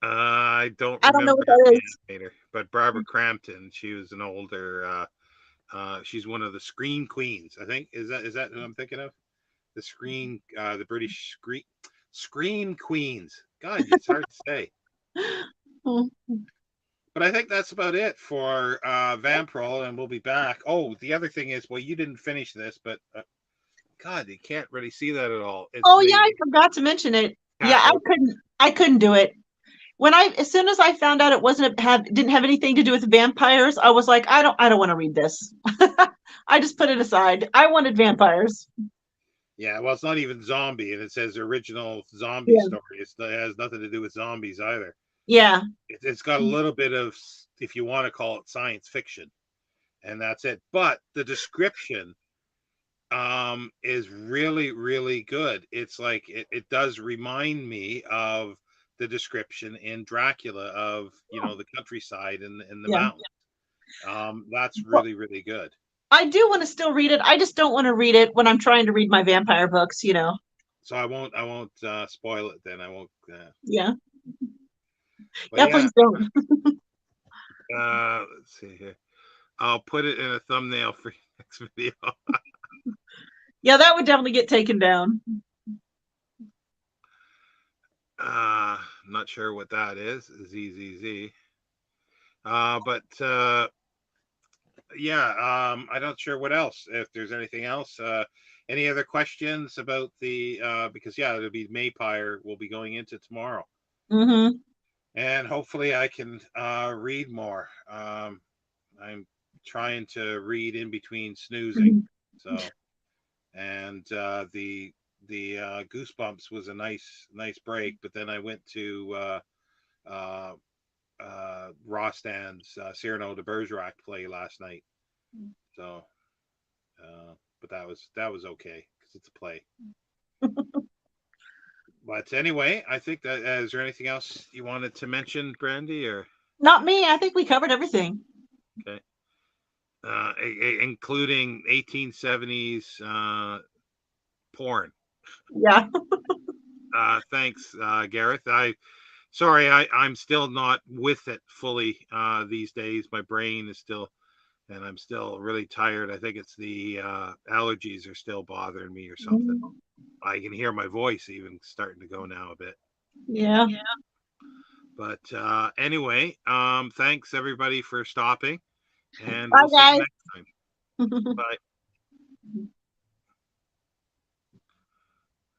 I don't I don't know remember what that is. the animator, but Barbara Crampton. She was an older. She's one of the Screen Queens. I think is that who I'm thinking of? The the British Screen Queens. God, it's hard to say. But I think that's about it for VAMpril, and we'll be back. Oh, the other thing is, well, you didn't finish this, but God, you can't really see that at all. It's Oh the yeah, I forgot to mention it. Yeah, Castle. I couldn't do it. As soon as I found out it didn't have anything to do with vampires, I was like, I don't want to read this. I just put it aside. I wanted vampires. Yeah, well, it's not even zombie, and it says original zombie Yeah. story. It has nothing to do with zombies either. Yeah. It's got a little bit of, if you want to call it, science fiction, and that's it. But the description is really, really good. It's like it does remind me of the description in Dracula of the countryside and the Yeah. mountains. That's really, really good. I do want to still read it. I just don't want to read it when I'm trying to read my vampire books, So I won't spoil it then. I won't. Yeah. But Yeah, yeah, please don't. let's see here. I'll put it in a thumbnail for your next video. Yeah, that would definitely get taken down. Not sure what that is. ZZZ. But yeah, I'm not sure what else. If there's anything else, any other questions about the? Because yeah, it'll be Maypire. We'll be going into tomorrow, and hopefully I can read more. I'm trying to read in between snoozing, so and the Goosebumps was a nice break, but then I went to Rostand's Cyrano de Bergerac play last night. So, but that was okay because it's a play. But anyway, I think that is there anything else you wanted to mention, Brandy, or Not me. I think we covered everything. okay, including 1870s porn. Yeah. Thanks, Gareth. I'm still not with it fully these days. My brain is still, and I'm still really tired. I think it's the allergies are still bothering me or something. I can hear my voice even starting to go now a bit. Yeah. But anyway, thanks everybody for stopping, and Bye, we'll see you guys. next time. Bye.